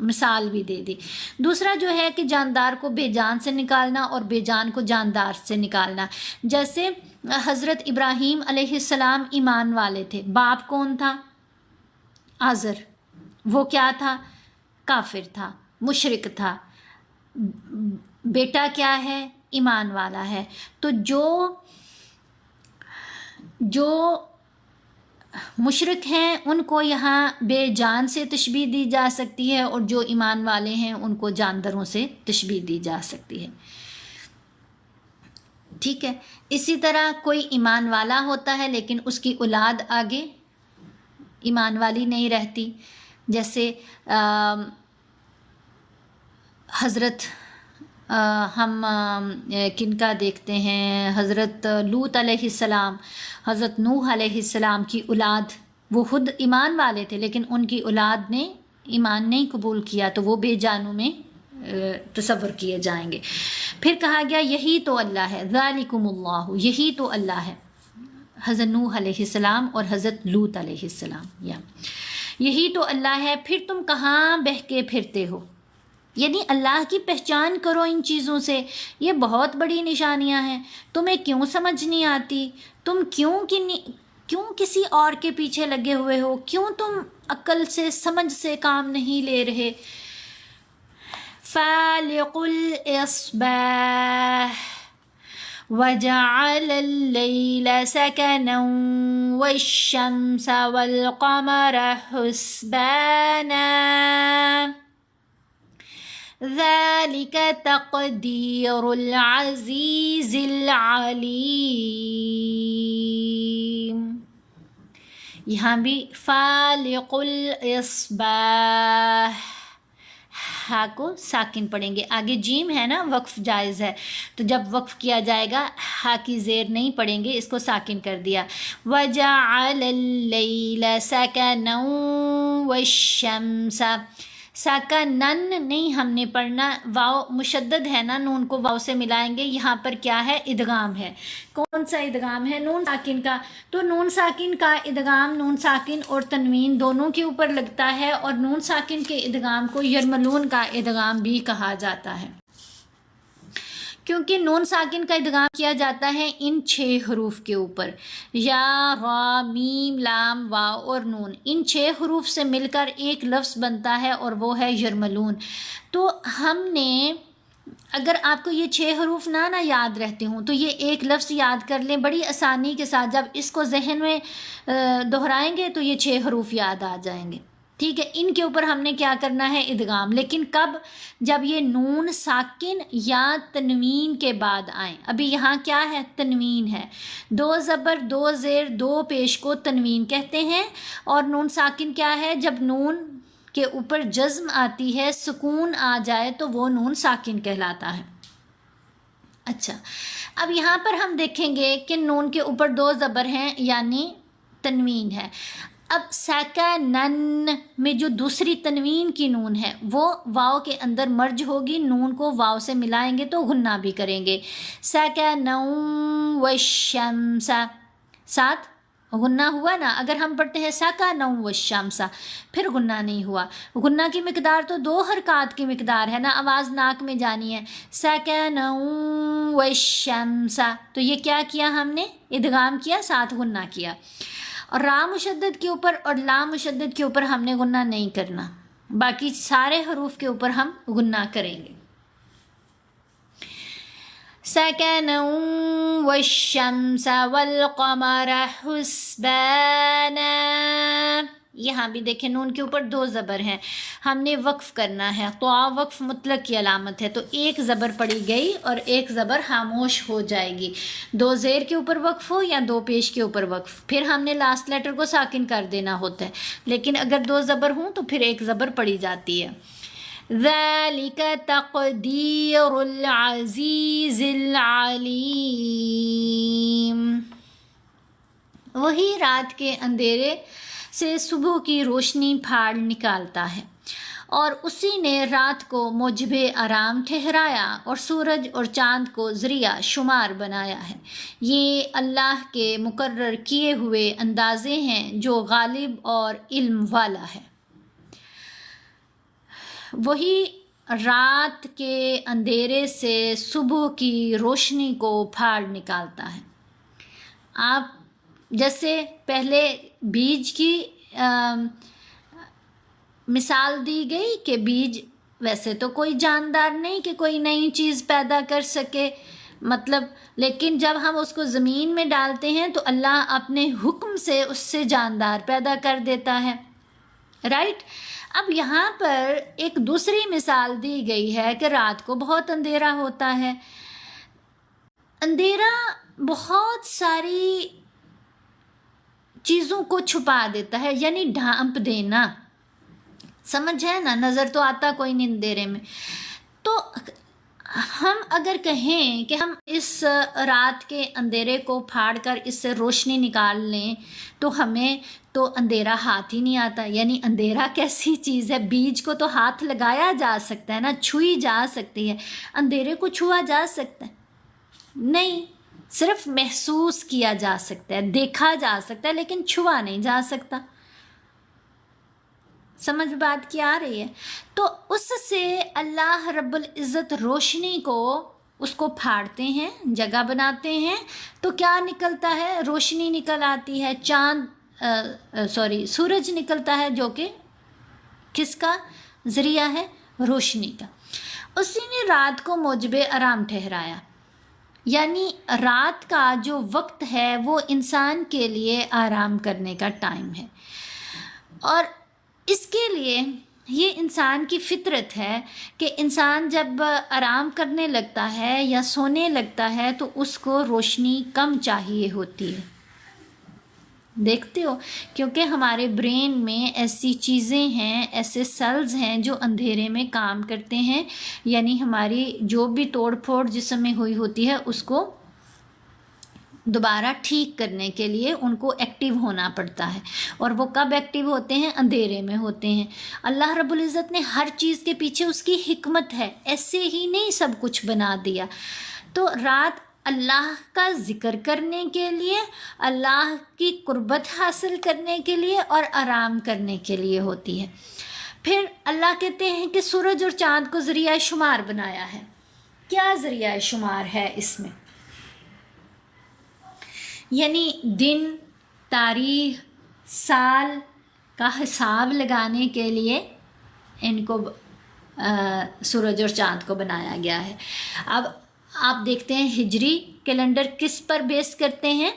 مثال بھی دے دی۔ دوسرا جو ہے کہ جاندار کو بے جان سے نکالنا اور بے جان کو جاندار سے نکالنا، جیسے حضرت ابراہیم علیہ السلام ایمان والے تھے، باپ کون تھا؟ آزر، وہ کیا تھا؟ کافر تھا، مشرک تھا۔ بیٹا کیا ہے؟ ایمان والا ہے۔ تو جو مشرک ہیں ان کو یہاں بے جان سے تشبیہ دی جا سکتی ہے، اور جو ایمان والے ہیں ان کو جانداروں سے تشبیہ دی جا سکتی ہے، ٹھیک ہے۔ اسی طرح کوئی ایمان والا ہوتا ہے لیکن اس کی اولاد آگے ایمان والی نہیں رہتی، جیسے حضرت ہم کن کا دیکھتے ہیں، حضرت لوط علیہ السلام، حضرت نوح علیہ السلام کی اولاد، وہ خود ایمان والے تھے لیکن ان کی اولاد نے ایمان نہیں قبول کیا، تو وہ بے جانوں میں تصور کیے جائیں گے۔ پھر کہا گیا یہی تو اللہ ہے، ذالکم اللہ، یہی تو اللہ ہے، حضرت نوح علیہ السلام اور حضرت لوط علیہ السلام، یہی تو اللہ ہے، پھر تم کہاں بہکے پھرتے ہو؟ یعنی اللہ کی پہچان کرو ان چیزوں سے، یہ بہت بڑی نشانیاں ہیں، تمہیں کیوں سمجھ نہیں آتی؟ تم کیوں کسی اور کے پیچھے لگے ہوئے ہو؟ کیوں تم عقل سے سمجھ سے کام نہیں لے رہے؟ فالق الاصباح وجعل اللیل سکنا والشمس والقمر حسبانا ذلك تقدیر العزیز العلیم۔ یہاں بھی فالق الاصباح، ہا کو ساکن پڑھیں گے، آگے جیم ہے نا، وقف جائز ہے، تو جب وقف کیا جائے گا ہا کی زیر نہیں پڑھیں گے، اس کو ساکن کر دیا۔ وجعل اللیل سکنا والشمس، سکنن نہیں ہم نے پڑھنا، واو مشدد ہے نا، نون کو واو سے ملائیں گے، یہاں پر کیا ہے؟ ادغام ہے۔ کون سا ادغام ہے؟ نون ساکن کا۔ تو نون ساکن کا ادغام نون ساکن اور تنوین دونوں کے اوپر لگتا ہے، اور نون ساکن کے ادغام کو یرملون کا ادغام بھی کہا جاتا ہے، کیونکہ نون ساکن کا ادغام کیا جاتا ہے ان 6 حروف کے اوپر، یا، را، میم، لام، واو اور نون، ان 6 حروف سے مل کر ایک لفظ بنتا ہے اور وہ ہے یرملون۔ تو ہم نے، اگر آپ کو یہ 6 حروف نہ یاد رہتے ہوں تو یہ ایک لفظ یاد کر لیں بڑی آسانی کے ساتھ، جب اس کو ذہن میں دہرائیں گے تو یہ 6 حروف یاد آ جائیں گے، ٹھیک ہے۔ ان کے اوپر ہم نے کیا کرنا ہے؟ ادغام، لیکن کب؟ جب یہ نون ساکن یا تنوین کے بعد آئیں۔ ابھی یہاں کیا ہے؟ تنوین ہے، 2 زبر 2 زیر 2 پیش کو تنوین کہتے ہیں، اور نون ساکن کیا ہے؟ جب نون کے اوپر جزم آتی ہے، سکون آ جائے تو وہ نون ساکن کہلاتا ہے۔ اچھا، اب یہاں پر ہم دیکھیں گے کہ نون کے اوپر 2 زبر ہیں یعنی تنوین ہے۔ اب سکنن میں جو دوسری تنوین کی نون ہے وہ واو کے اندر مرج ہوگی، نون کو واو سے ملائیں گے تو غنہ بھی کریں گے، سکنا والشمس، ساتھ غنہ ہوا نا۔ اگر ہم پڑھتے ہیں سکنا والشمس پھر غنہ نہیں ہوا، غنہ کی مقدار تو 2 حرکات کی مقدار ہے نا، آواز ناک میں جانی ہے، سکنا والشمس، تو یہ کیا کیا ہم نے؟ ادغام کیا، ساتھ غنہ کیا، اور را مشدد کے اوپر اور لام مشدد کے اوپر ہم نے غنہ نہیں کرنا، باقی سارے حروف کے اوپر ہم غنہ کریں گے۔ سکنا والشمس والقمر حسبانا، یہاں بھی دیکھیں نون کے اوپر 2 زبر ہیں، ہم نے وقف کرنا ہے، تو وقف مطلق کی علامت ہے، تو ایک زبر پڑی گئی اور ایک زبر خاموش ہو جائے گی، 2 زیر کے اوپر وقف ہو یا 2 پیش کے اوپر وقف، پھر ہم نے لاسٹ لیٹر کو ساکن کر دینا ہوتا ہے، لیکن اگر 2 زبر ہوں تو پھر ایک زبر پڑی جاتی ہے۔ ذالک تقدیر العزیز العلیم، وہی رات کے اندھیرے سے صبح کی روشنی پھاڑ نکالتا ہے، اور اسی نے رات کو موجب آرام ٹھہرایا اور سورج اور چاند کو ذریعہ شمار بنایا ہے، یہ اللہ کے مقرر کیے ہوئے اندازے ہیں جو غالب اور علم والا ہے۔ وہی رات کے اندھیرے سے صبح کی روشنی کو پھاڑ نکالتا ہے۔ آپ جیسے پہلے بیج کی مثال دی گئی کہ بیج ویسے تو کوئی جاندار نہیں کہ کوئی نئی چیز پیدا کر سکے، مطلب، لیکن جب ہم اس کو زمین میں ڈالتے ہیں تو اللہ اپنے حکم سے اس سے جاندار پیدا کر دیتا ہے، رائٹ۔ اب یہاں پر ایک دوسری مثال دی گئی ہے کہ رات کو بہت اندھیرا ہوتا ہے۔ اندھیرا بہت ساری چیزوں کو چھپا دیتا ہے، یعنی ڈھانپ دینا، سمجھ ہے نا، نظر تو آتا کوئی نہیں اندھیرے میں۔ تو ہم اگر کہیں کہ ہم اس رات کے اندھیرے کو پھاڑ کر اس سے روشنی نکال لیں تو ہمیں تو اندھیرا ہاتھ ہی نہیں آتا، یعنی اندھیرا کیسی چیز ہے؟ بیج کو تو ہاتھ لگایا جا سکتا ہے نا، چھوئی جا سکتی ہے، اندھیرے کو چھوا جا سکتا ہے نہیں، صرف محسوس کیا جا سکتا ہے، دیکھا جا سکتا ہے، لیکن چھوا نہیں جا سکتا۔ سمجھ بات کی آ رہی ہے؟ تو اس سے اللہ رب العزت روشنی کو اس کو پھاڑتے ہیں، جگہ بناتے ہیں، تو کیا نکلتا ہے؟ روشنی نکل آتی ہے، سورج نکلتا ہے، جو کہ کس کا ذریعہ ہے؟ روشنی کا۔ اسی نے رات کو موجب آرام ٹھہرایا، یعنی رات کا جو وقت ہے وہ انسان کے لیے آرام کرنے کا ٹائم ہے، اور اس کے لیے یہ انسان کی فطرت ہے کہ انسان جب آرام کرنے لگتا ہے یا سونے لگتا ہے تو اس کو روشنی کم چاہیے ہوتی ہے، دیکھتے ہو، کیونکہ ہمارے برین میں ایسی چیزیں ہیں، ایسے سیلز ہیں جو اندھیرے میں کام کرتے ہیں، یعنی ہماری جو بھی توڑ پھوڑ جسم میں ہوئی ہوتی ہے اس کو دوبارہ ٹھیک کرنے کے لیے ان کو ایکٹیو ہونا پڑتا ہے، اور وہ کب ایکٹیو ہوتے ہیں؟ اندھیرے میں ہوتے ہیں۔ اللہ رب العزت نے ہر چیز کے پیچھے اس کی حکمت ہے، ایسے ہی نہیں سب کچھ بنا دیا۔ تو رات اللہ کا ذکر کرنے کے لیے، اللہ کی قربت حاصل کرنے کے لیے اور آرام کرنے کے لیے ہوتی ہے۔ پھر اللہ کہتے ہیں کہ سورج اور چاند کو ذریعہ شمار بنایا ہے۔ کیا ذریعہ شمار ہے اس میں؟ یعنی دن، تاریخ، سال کا حساب لگانے کے لیے ان کو سورج اور چاند کو بنایا گیا ہے۔ اب آپ دیکھتے ہیں ہجری کیلنڈر کس پر بیس کرتے ہیں؟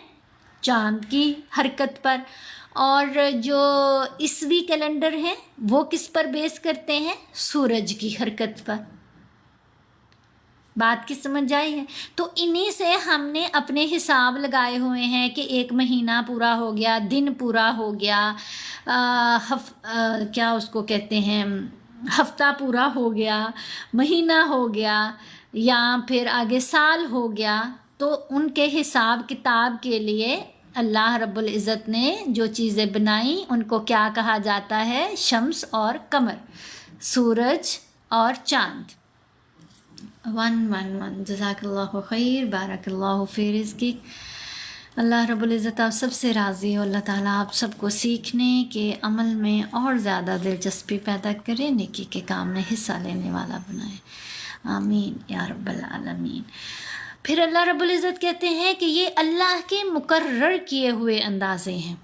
چاند کی حرکت پر، اور جو عیسوی کیلنڈر ہیں وہ کس پر بیس کرتے ہیں؟ سورج کی حرکت پر۔ بات کی سمجھ آئی ہے؟ تو انہی سے ہم نے اپنے حساب لگائے ہوئے ہیں کہ ایک مہینہ پورا ہو گیا، دن پورا ہو گیا، کیا اس کو کہتے ہیں، ہفتہ پورا ہو گیا، مہینہ ہو گیا، یا پھر آگے سال ہو گیا۔ تو ان کے حساب کتاب کے لیے اللہ رب العزت نے جو چیزیں بنائیں ان کو کیا کہا جاتا ہے؟ شمس اور قمر، سورج اور چاند۔ جزاک اللہ خیر، بارک اللہ فی رزقک۔ اللہ رب العزت آپ سب سے راضی ہو، اللہ تعالیٰ آپ سب کو سیکھنے کے عمل میں اور زیادہ دلچسپی پیدا کرے، نیکی کے کام میں حصہ لینے والا بنائے، آمین یا رب العالمین۔ پھر اللہ رب العزت کہتے ہیں کہ یہ اللہ کے مقرر کیے ہوئے اندازے ہیں،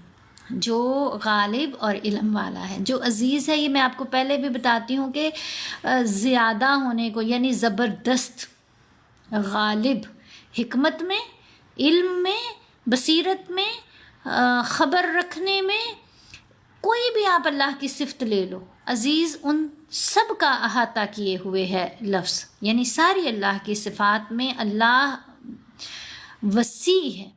جو غالب اور علم والا ہے، جو عزیز ہے۔ یہ میں آپ کو پہلے بھی بتاتی ہوں کہ زیادہ ہونے کو، یعنی زبردست، غالب، حکمت میں، علم میں، بصیرت میں، خبر رکھنے میں، کوئی بھی آپ اللہ کی صفت لے لو، عزیز ان سب کا احاطہ کیے ہوئے ہے لفظ، یعنی ساری اللہ کی صفات میں اللہ وسیع ہے۔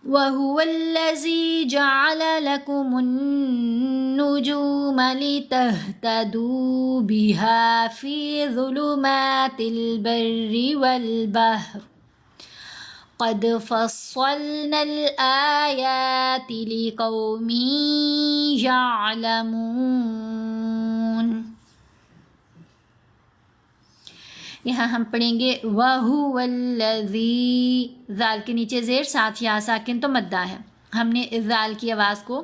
وَهُوَ الَّذِي جَعَلَ لَكُمُ النُّجُومَ لِتَهْتَدُوا بِهَا فِي ظُلُمَاتِ الْبَرِّ وَالْبَحْرِ قَدْ فَصَّلْنَا الْآيَاتِ لِقَوْمٍ يَعْلَمُونَ۔ یہاں ہم پڑھیں گے وَهُوَ الَّذِي، ذال کے نیچے زیر، ساتھ یا ساکن تو مدہ ہے، ہم نے ذال کی آواز کو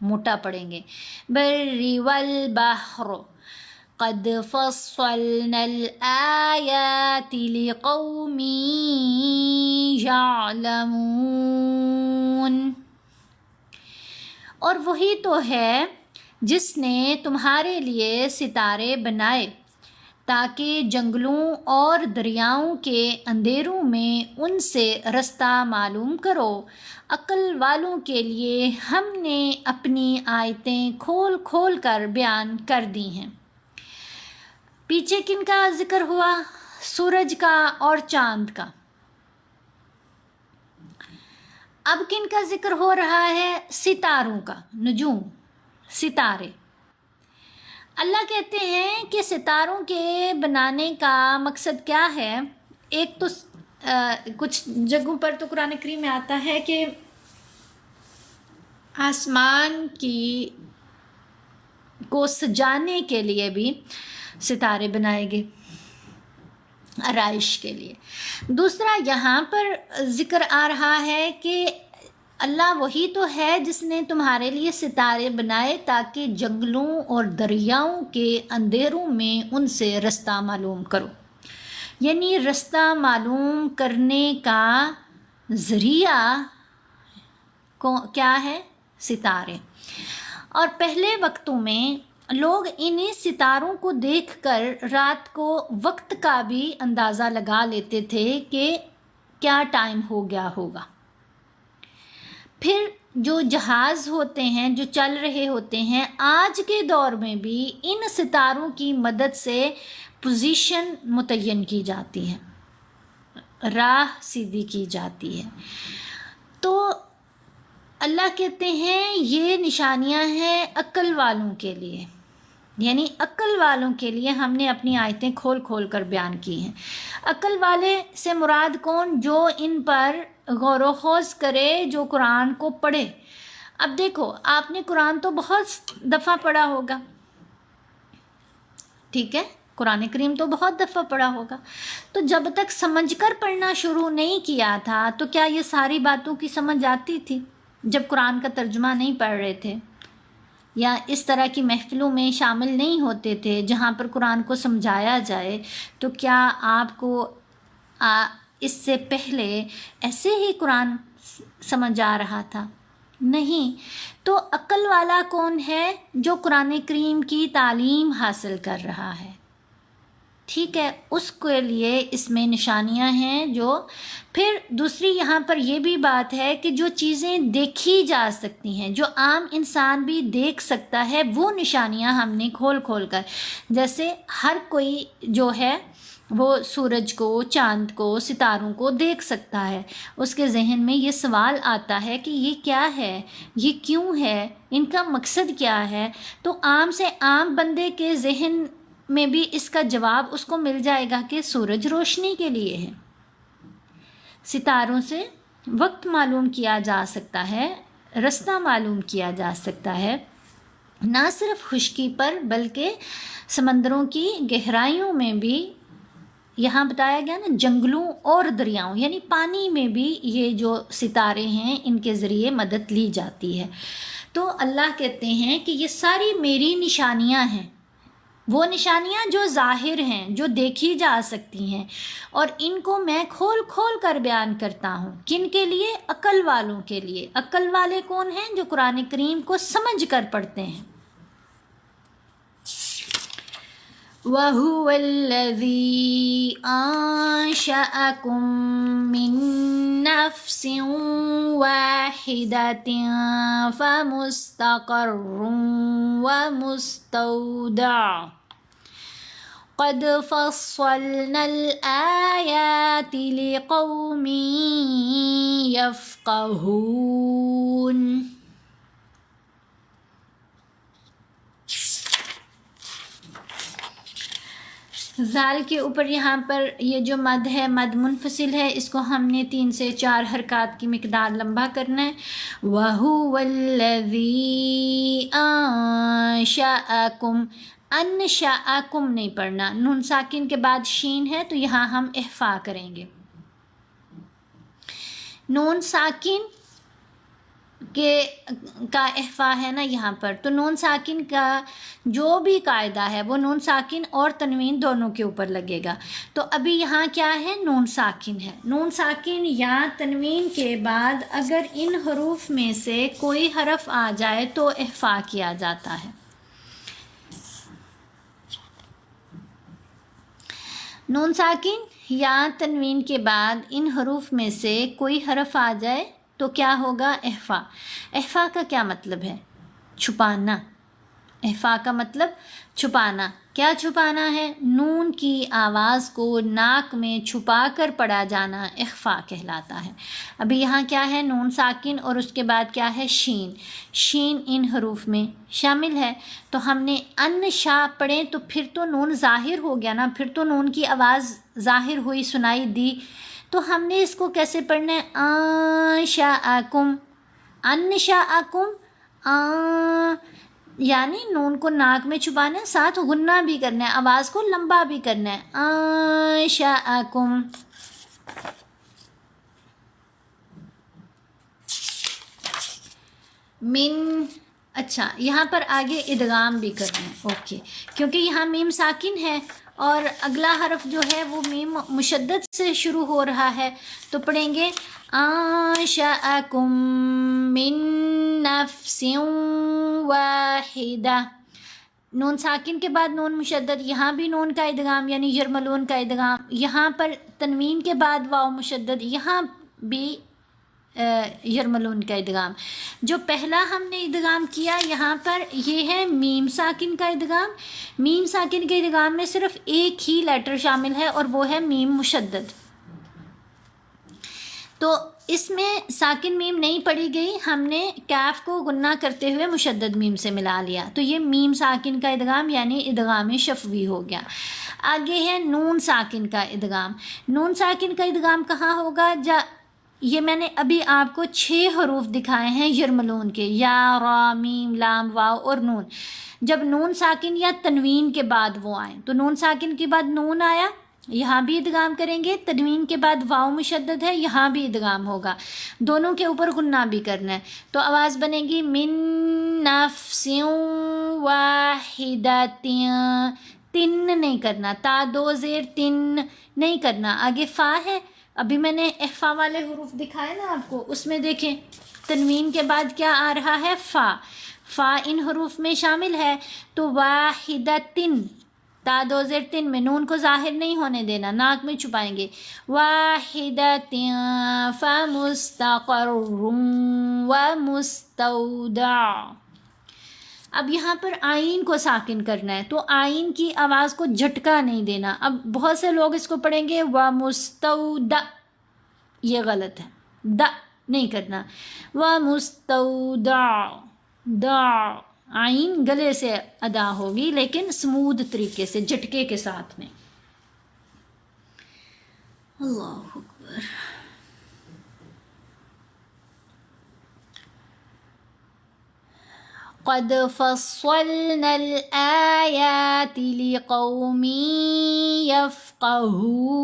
موٹا پڑھیں گے. بری والبحر قد فصلنا الآیات لقوم یعلمون. اور وہی تو ہے جس نے تمہارے لیے ستارے بنائے تاکہ جنگلوں اور دریاؤں کے اندھیروں میں ان سے رستہ معلوم کرو. عقل والوں کے لیے ہم نے اپنی آیتیں کھول کھول کر بیان کر دی ہیں. پیچھے کن کا ذکر ہوا؟ سورج کا اور چاند کا. اب کن کا ذکر ہو رہا ہے؟ ستاروں کا، نجوم، ستارے. اللہ کہتے ہیں کہ ستاروں کے بنانے کا مقصد کیا ہے؟ ایک تو کچھ جگہوں پر تو قرآن کریم میں آتا ہے کہ آسمان کو سجانے کے لیے بھی ستارے بنائے گئے، آرائش کے لیے. دوسرا یہاں پر ذکر آ رہا ہے کہ اللہ وہی تو ہے جس نے تمہارے لیے ستارے بنائے تاکہ جنگلوں اور دریاؤں کے اندھیروں میں ان سے رستہ معلوم کرو. یعنی رستہ معلوم کرنے کا ذریعہ کیا ہے؟ ستارے. اور پہلے وقتوں میں لوگ انہی ستاروں کو دیکھ کر رات کو وقت کا بھی اندازہ لگا لیتے تھے کہ کیا ٹائم ہو گیا ہوگا. پھر جو جہاز ہوتے ہیں جو چل رہے ہوتے ہیں آج کے دور میں بھی ان ستاروں کی مدد سے پوزیشن متعین کی جاتی ہے، راہ سیدھی کی جاتی ہے. تو اللہ کہتے ہیں یہ نشانیاں ہیں عقل والوں کے لیے، یعنی عقل والوں کے لیے ہم نے اپنی آیتیں کھول کھول کر بیان کی ہیں. عقل والے سے مراد کون؟ جو ان پر غور و خوض کرے، جو قرآن کو پڑھے. اب دیکھو آپ نے قرآن تو بہت دفعہ پڑھا ہوگا، ٹھیک ہے، قرآن کریم تو بہت دفعہ پڑھا ہوگا. تو جب تک سمجھ کر پڑھنا شروع نہیں کیا تھا تو کیا یہ ساری باتوں کی سمجھ آتی تھی؟ جب قرآن کا ترجمہ نہیں پڑھ رہے تھے یا اس طرح کی محفلوں میں شامل نہیں ہوتے تھے جہاں پر قرآن کو سمجھایا جائے، تو کیا آپ کو اس سے پہلے ایسے ہی قرآن سمجھ آ رہا تھا؟ نہیں. تو عقل والا کون ہے؟ جو قرآن کریم کی تعلیم حاصل کر رہا ہے، ٹھیک ہے، اس کے لیے اس میں نشانیاں ہیں. جو پھر دوسری یہاں پر یہ بھی بات ہے کہ جو چیزیں دیکھی جا سکتی ہیں، جو عام انسان بھی دیکھ سکتا ہے، وہ نشانیاں ہم نے کھول کھول کر، جیسے ہر کوئی جو ہے وہ سورج کو، چاند کو، ستاروں کو دیکھ سکتا ہے. اس کے ذہن میں یہ سوال آتا ہے کہ یہ کیا ہے، یہ کیوں ہے، ان کا مقصد کیا ہے. تو عام سے عام بندے کے ذہن میں بھی اس کا جواب اس کو مل جائے گا کہ سورج روشنی کے لیے ہے. ستاروں سے وقت معلوم کیا جا سکتا ہے، رستہ معلوم کیا جا سکتا ہے، نہ صرف خشکی پر بلکہ سمندروں کی گہرائیوں میں بھی. یہاں بتایا گیا نا جنگلوں اور دریاؤں، یعنی پانی میں بھی یہ جو ستارے ہیں ان کے ذریعے مدد لی جاتی ہے. تو اللہ کہتے ہیں کہ یہ ساری میری نشانیاں ہیں، وہ نشانیاں جو ظاہر ہیں، جو دیکھی جا سکتی ہیں، اور ان کو میں کھول کھول کر بیان کرتا ہوں. کن کے لیے؟ عقل والوں کے لیے. عقل والے کون ہیں؟ جو قرآن کریم کو سمجھ کر پڑھتے ہیں. وَهُوَ الَّذِي أَنشَأَكُم مِّن نَّفْسٍ وَاحِدَةٍ فَمُسْتَقَرٌّ وَمُسْتَوْدَعٌ قَدْ فَصَّلْنَا الْآيَاتِ لِقَوْمٍ يَفْقَهُونَ. زال کے اوپر یہاں پر یہ جو مد ہے، مد منفصل ہے، اس کو ہم نے 3 سے 4 حرکات کی مقدار لمبا کرنا ہے. وَهُوَ الَّذِي أَنشَأَكُم، انشأکم نہیں پڑھنا، نون ساکن کے بعد شین ہے تو یہاں ہم اخفا کریں گے. نون ساکن کے کا احفا ہے نا یہاں پر، تو نون ساکن کا جو بھی قاعدہ ہے وہ نون ساکن اور تنوین دونوں کے اوپر لگے گا۔ تو ابھی یہاں کیا ہے، نون ساکن ہے، نون ساکن یا تنوین کے بعد اگر ان حروف میں سے کوئی حرف آ جائے تو احفا کیا جاتا ہے۔ نون ساکن یا تنوین کے بعد ان حروف میں سے کوئی حرف آ جائے تو کیا ہوگا، احفا۔ احفا کا کیا مطلب ہے، چھپانا۔ احفا کا مطلب چھپانا۔ کیا چھپانا ہے، نون کی آواز کو ناک میں چھپا کر پڑھا جانا اخفا کہلاتا ہے۔ ابھی یہاں کیا ہے، نون ساکن اور اس کے بعد کیا ہے، شین۔ شین ان حروف میں شامل ہے، تو ہم نے ان شا پڑھیں تو پھر تو نون ظاہر ہو گیا نا، پھر تو نون کی آواز ظاہر ہوئی، سنائی دی، تو ہم نے اس کو کیسے پڑھنا ہے، انشاءکم، انشاءکم، یعنی نون کو ناک میں چھپانا ہے، ساتھ غنہ بھی کرنا ہے، آواز کو لمبا بھی کرنا ہے، انشاءکم۔ من، اچھا یہاں پر آگے ادغام بھی کرنا ہے، اوکے، کیونکہ یہاں میم ساکن ہے اور اگلا حرف جو ہے وہ میم مشدد سے شروع ہو رہا ہے، تو پڑھیں گے انشأکم من نفس واحدہ۔ نون ساکن کے بعد نون مشدد، یہاں بھی نون کا ادغام یعنی یرملون کا ادغام، یہاں پر تنوین کے بعد واو مشدد، یہاں بھی یرملون کا ادغام۔ جو پہلا ہم نے ادغام کیا یہاں پر یہ ہے میم ساکن کا ادغام۔ میم ساکن کے ادغام میں صرف ایک ہی لیٹر شامل ہے اور وہ ہے میم مشدد، تو اس میں ساکن میم نہیں پڑھی گئی، ہم نے کیف کو غنہ کرتے ہوئے مشدد میم سے ملا لیا، تو یہ میم ساکن کا ادغام یعنی ادغام شفوی ہو گیا۔ آگے ہے نون ساکن کا ادغام۔ نون ساکن کا ادغام کہاں ہوگا، یہ میں نے ابھی آپ کو 6 حروف دکھائے ہیں یرملون کے، یا، را، میم، لام، واو اور نون۔ جب نون ساکن یا تنوین کے بعد وہ آئیں، تو نون ساکن کے بعد نون آیا، یہاں بھی ادغام کریں گے، تنوین کے بعد واو مشدد ہے، یہاں بھی ادغام ہوگا، دونوں کے اوپر غنہ بھی کرنا ہے، تو آواز بنے گی من نفس واحدۃ، تن نہیں کرنا، تا دو زیر تن نہیں کرنا۔ آگے فا ہے، ابھی میں نے احفا والے حروف دکھائے نا آپ کو، اس میں دیکھیں تنوین کے بعد کیا آ رہا ہے، فا۔ فا ان حروف میں شامل ہے، تو واحدتن، تا دو زیر تن میں نون کو ظاہر نہیں ہونے دینا، ناک میں چھپائیں گے، واحدتن فمستقر ومستودع۔ اب یہاں پر آئین کو ساکن کرنا ہے، تو آئین کی آواز کو جھٹکا نہیں دینا۔ اب بہت سے لوگ اس کو پڑھیں گے ومستودع، یہ غلط ہے، دا نہیں کرنا، ومستودع، دا آئین گلے سے ادا ہوگی لیکن سمودھ طریقے سے، جھٹکے کے ساتھ میں۔ اللہ اکبر۔ قد فصلنا الآيات لقوم يفقهون۔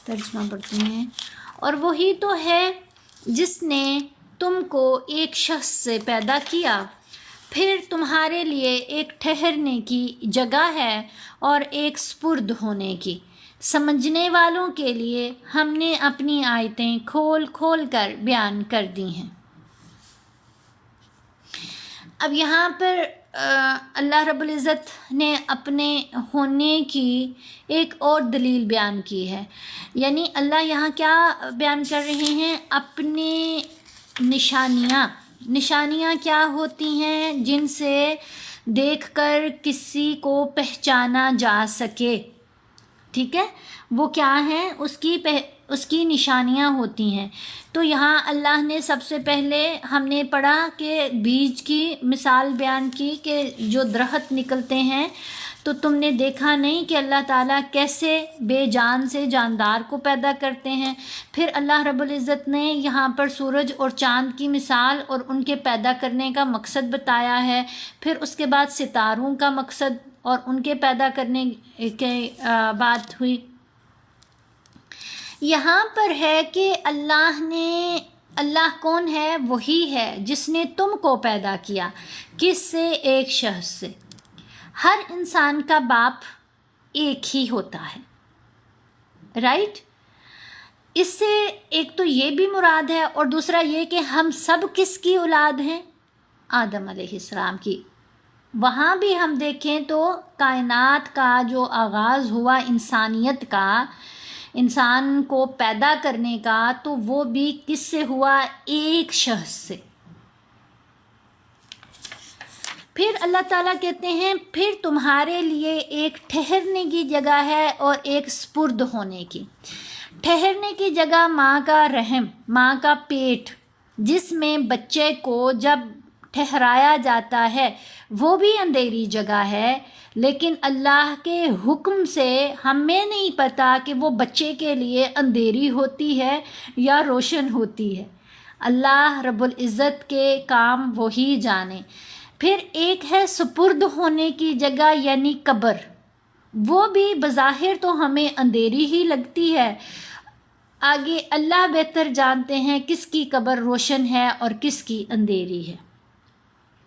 ترجمہ پڑھتے ہیں، اور وہی تو ہے جس نے تم کو ایک شخص سے پیدا کیا، پھر تمہارے لیے ایک ٹھہرنے کی جگہ ہے اور ایک سپرد ہونے کی۔ سمجھنے والوں کے لیے ہم نے اپنی آیتیں کھول کھول کر بیان کر دی ہیں۔ اب یہاں پر اللہ رب العزت نے اپنے ہونے کی ایک اور دلیل بیان کی ہے، یعنی اللہ یہاں کیا بیان کر رہے ہیں، اپنے نشانیاں۔ نشانیاں کیا ہوتی ہیں جن سے دیکھ کر کسی کو پہچانا جا سکے، ٹھیک ہے، وہ کیا ہیں، اس کی نشانیاں ہوتی ہیں۔ تو یہاں اللہ نے سب سے پہلے ہم نے پڑھا کہ بیج کی مثال بیان کی کہ جو درخت نکلتے ہیں تو تم نے دیکھا نہیں کہ اللہ تعالیٰ کیسے بے جان سے جاندار کو پیدا کرتے ہیں؟ پھر اللہ رب العزت نے یہاں پر سورج اور چاند کی مثال اور ان کے پیدا کرنے کا مقصد بتایا ہے، پھر اس کے بعد ستاروں کا مقصد اور ان کے پیدا کرنے کی بات ہوئی۔ یہاں پر ہے کہ اللہ کون ہے؟ وہی ہے جس نے تم کو پیدا کیا۔ کس سے؟ ایک شخص سے۔ ہر انسان کا باپ ایک ہی ہوتا ہے، رائٹ؟ اس سے ایک تو یہ بھی مراد ہے، اور دوسرا یہ کہ ہم سب کس کی اولاد ہیں؟ آدم علیہ السلام کی۔ وہاں بھی ہم دیکھیں تو کائنات کا جو آغاز ہوا انسانیت کا، انسان کو پیدا کرنے کا، تو وہ بھی کس سے ہوا؟ ایک شخص سے۔ پھر اللہ تعالیٰ کہتے ہیں پھر تمہارے لیے ایک ٹھہرنے کی جگہ ہے اور ایک سپرد ہونے کی۔ ٹھہرنے کی جگہ ماں کا رحم، ماں کا پیٹ، جس میں بچے کو جب ٹھہرایا جاتا ہے، وہ بھی اندھیری جگہ ہے، لیکن اللہ کے حکم سے ہمیں نہیں پتہ کہ وہ بچے کے لیے اندھیری ہوتی ہے یا روشن ہوتی ہے۔ اللہ رب العزت کے کام وہی جانے۔ پھر ایک ہے سپرد ہونے کی جگہ، یعنی قبر۔ وہ بھی بظاہر تو ہمیں اندھیری ہی لگتی ہے، آگے اللہ بہتر جانتے ہیں کس کی قبر روشن ہے اور کس کی اندھیری ہے،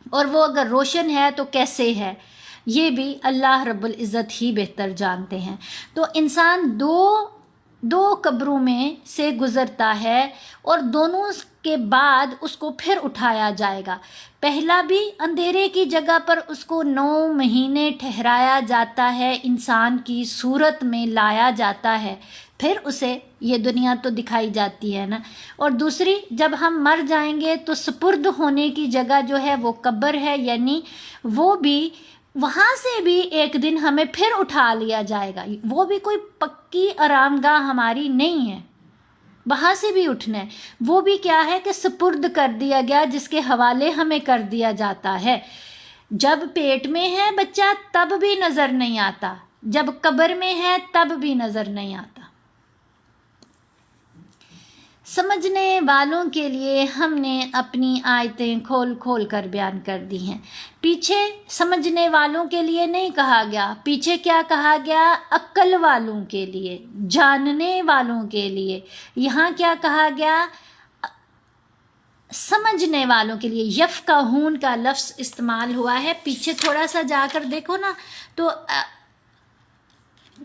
اور وہ اگر روشن ہے تو کیسے ہے، یہ بھی اللہ رب العزت ہی بہتر جانتے ہیں۔ تو انسان دو قبروں میں سے گزرتا ہے، اور دونوں کے بعد اس کو پھر اٹھایا جائے گا۔ پہلا بھی اندھیرے کی جگہ پر اس کو 9 مہینے ٹھہرایا جاتا ہے، انسان کی صورت میں لایا جاتا ہے، پھر اسے یہ دنیا تو دکھائی جاتی ہے نا۔ اور دوسری، جب ہم مر جائیں گے تو سپرد ہونے کی جگہ جو ہے وہ قبر ہے، یعنی وہ بھی وہاں سے بھی ایک دن ہمیں پھر اٹھا لیا جائے گا۔ وہ بھی کوئی پکی آرام گاہ ہماری نہیں ہے، وہاں سے بھی اٹھنا ہے۔ وہ بھی کیا ہے کہ سپرد کر دیا گیا، جس کے حوالے ہمیں کر دیا جاتا ہے۔ جب پیٹ میں ہے بچہ تب بھی نظر نہیں آتا، جب قبر میں ہے تب بھی نظر نہیں آتا۔ سمجھنے والوں کے لیے ہم نے اپنی آیتیں کھول کھول کر بیان کر دی ہیں۔ پیچھے سمجھنے والوں کے لیے نہیں کہا گیا، پیچھے کیا کہا گیا؟ عقل والوں کے لیے، جاننے والوں کے لیے۔ یہاں کیا کہا گیا؟ سمجھنے والوں کے لیے۔ یفقہون کا لفظ استعمال ہوا ہے، پیچھے تھوڑا سا جا کر دیکھو نا تو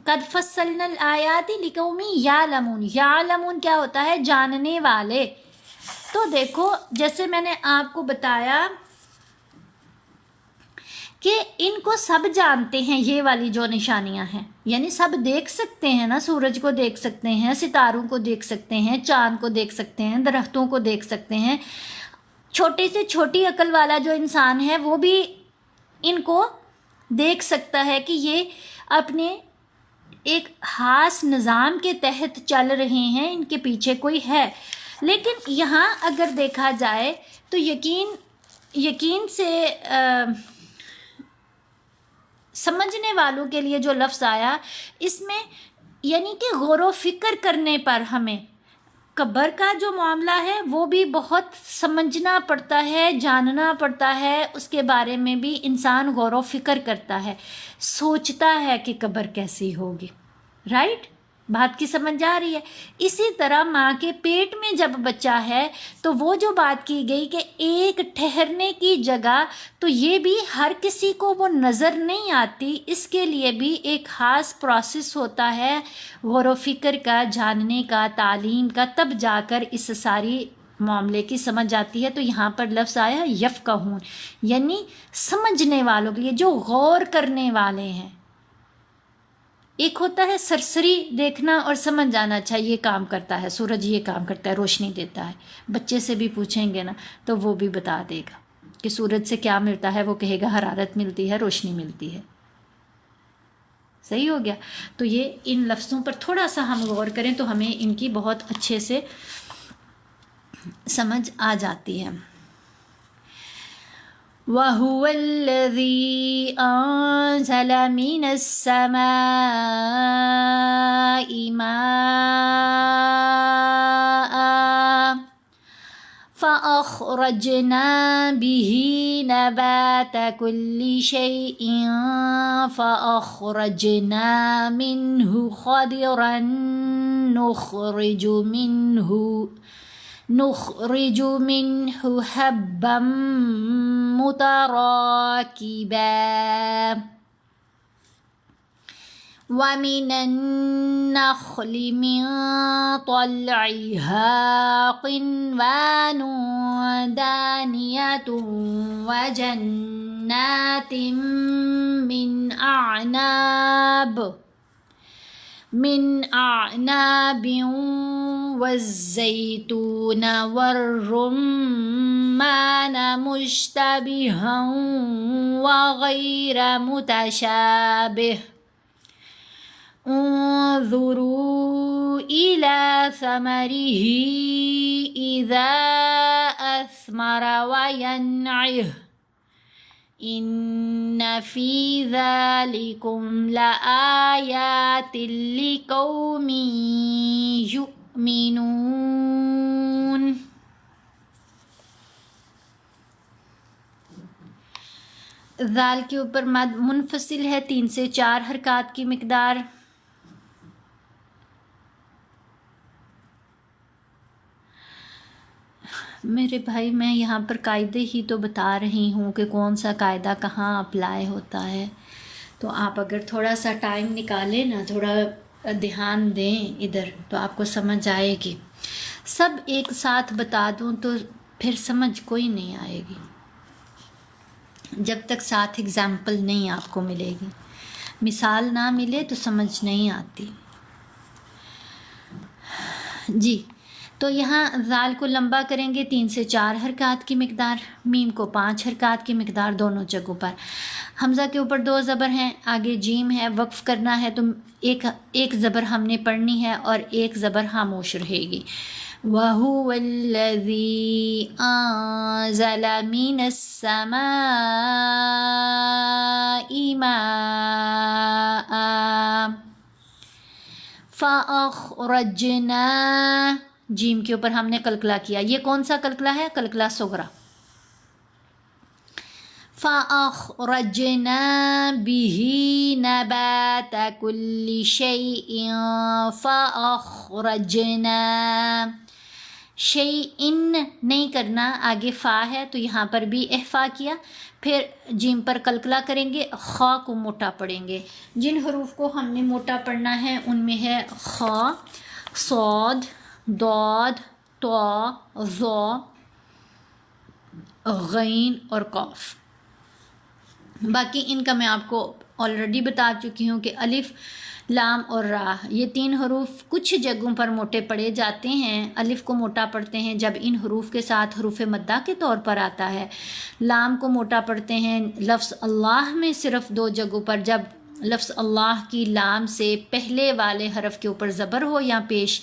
قد فصلنا الآیات لقوم یعلمون۔ یعلمون کیا ہوتا ہے؟ جاننے والے۔ تو دیکھو جیسے میں نے آپ کو بتایا کہ ان کو سب جانتے ہیں، یہ والی جو نشانیاں ہیں، یعنی سب دیکھ سکتے ہیں نا، سورج کو دیکھ سکتے ہیں، ستاروں کو دیکھ سکتے ہیں، چاند کو دیکھ سکتے ہیں، درختوں کو دیکھ سکتے ہیں۔ چھوٹے سے چھوٹی عقل والا جو انسان ہے وہ بھی ان کو دیکھ سکتا ہے کہ یہ اپنے ایک خاص نظام کے تحت چل رہے ہیں، ان کے پیچھے کوئی ہے۔ لیکن یہاں اگر دیکھا جائے تو یقین سے سمجھنے والوں کے لیے جو لفظ آیا، اس میں یعنی کہ غور و فکر کرنے پر ہمیں قبر کا جو معاملہ ہے وہ بھی بہت سمجھنا پڑتا ہے، جاننا پڑتا ہے، اس کے بارے میں بھی انسان غور و فکر کرتا ہے، سوچتا ہے کہ قبر کیسی ہوگی، رائٹ؟ بات کی سمجھ آ رہی ہے؟ اسی طرح ماں کے پیٹ میں جب بچہ ہے تو وہ جو بات کی گئی کہ ایک ٹھہرنے کی جگہ، تو یہ بھی ہر کسی کو وہ نظر نہیں آتی، اس کے لیے بھی ایک خاص پروسیس ہوتا ہے غور و فکر کا، جاننے کا، تعلیم کا، تب جا کر اس ساری معاملے کی سمجھ آتی ہے۔ تو یہاں پر لفظ آیا یفقہون، یعنی سمجھنے والوں کے لیے، جو غور کرنے والے ہیں۔ ایک ہوتا ہے سرسری دیکھنا اور سمجھ جانا، اچھا یہ کام کرتا ہے، سورج یہ کام کرتا ہے، روشنی دیتا ہے۔ بچے سے بھی پوچھیں گے نا تو وہ بھی بتا دے گا کہ سورج سے کیا ملتا ہے، وہ کہے گا حرارت ملتی ہے، روشنی ملتی ہے۔ صحیح ہو گیا؟ تو یہ ان لفظوں پر تھوڑا سا ہم غور کریں تو ہمیں ان کی بہت اچھے سے سمجھ آ جاتی ہے۔ وَهُوَ الَّذِي أَنزَلَ مِنَ السَّمَاءِ مَاءً فَأَخْرَجْنَا بِهِ نَبَاتَ كُلِّ شَيْءٍ فَأَخْرَجْنَا مِنْهُ خَضِرًا نخرج منه حبا متراكبا ومن النخل من طلعها قنوان دانية وجنات من أعناب والزيتون والرمان مشتبها وغير متشابه انظروا إلى ثمره إذا أثمر وينعه إن في ذلكم لآيات لقوم يؤمنون. ذال کے اوپر مد منفصل ہے 3 سے 4 حرکات کی مقدار. میرے بھائی میں یہاں پر قاعدے ہی تو بتا رہی ہوں کہ کون سا قاعدہ کہاں اپلائی ہوتا ہے، تو آپ اگر تھوڑا سا ٹائم نکالیں نا، تھوڑا دھیان دیں ادھر، تو آپ کو سمجھ آئے گی. سب ایک ساتھ بتا دوں تو پھر سمجھ کوئی نہیں آئے گی جب تک ساتھ اگزامپل نہیں آپ کو ملے گی. مثال نہ ملے تو سمجھ نہیں آتی. جی، تو یہاں ذال کو لمبا کریں گے 3 سے 4 حرکات کی مقدار، میم کو 5 حرکات کی مقدار دونوں جگہوں پر. حمزہ کے اوپر 2 زبر ہیں، آگے جیم ہے، وقف کرنا ہے تو ایک زبر ہم نے پڑھنی ہے اور ایک زبر خاموش رہے گی. وَهُوَ الَّذِي أَنزَلَ مِنَ السَّمَاءِ مَاءً فَأَخْرَجْنَا، جیم کے اوپر ہم نے قلقلہ کیا. یہ کون سا قلقلہ ہے؟ قلقلہ صغرا. فَأَخْرَجْنَا بِهِ نَبَاتَ كُلِّ شَيْءٍ فَأَخْرَجْنَا، شَيْءٍ نہیں کرنا، آگے فا ہے تو یہاں پر بھی احفا کیا، پھر جیم پر قلقلہ کریں گے، خا کو موٹا پڑھیں گے. جن حروف کو ہم نے موٹا پڑھنا ہے ان میں ہے خا، صاد، ضاد، طا، ظا، غین اور قاف. باقی ان کا میں آپ کو آلریڈی بتا چکی ہوں کہ الف، لام اور را، یہ 3 حروف کچھ جگہوں پر موٹے پڑھے جاتے ہیں. الف کو موٹا پڑھتے ہیں جب ان حروف کے ساتھ حروف مدہ کے طور پر آتا ہے. لام کو موٹا پڑھتے ہیں لفظ اللہ میں صرف 2 جگہوں پر، جب لفظ اللہ کی لام سے پہلے والے حرف کے اوپر زبر ہو یا پیش،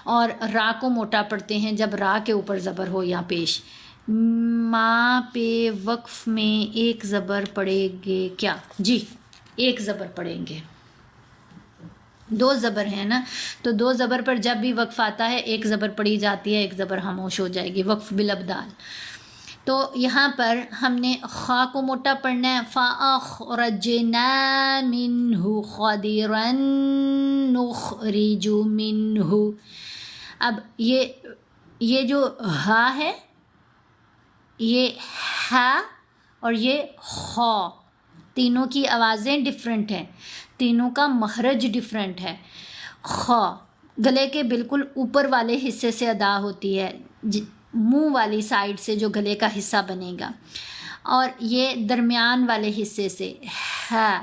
اور را کو موٹا پڑھتے ہیں جب را کے اوپر زبر ہو یا پیش. ماں پہ وقف میں 1 زبر پڑھیں گے کیا؟ جی 1 زبر پڑھیں گے. 2 زبر ہیں نا، تو 2 زبر پر جب بھی وقف آتا ہے 1 زبر پڑھی جاتی ہے، 1 زبر خاموش ہو جائے گی، وقف بالابدال. تو یہاں پر ہم نے خا کو موٹا پڑھنا ہے، فَأَخْرَجْنَا مِنْهُ خَضِرًا نُخْرِجُ مِنْهُ. اب یہ جو ہا ہے، یہ ہا اور یہ خا، تینوں کی آوازیں ڈیفرنٹ ہیں، تینوں کا مخرج ڈیفرنٹ ہے. خا گلے کے بالکل اوپر والے حصے سے ادا ہوتی ہے، منہ والی سائڈ سے جو گلے کا حصہ بنے گا، اور یہ درمیان والے حصے سے ہے،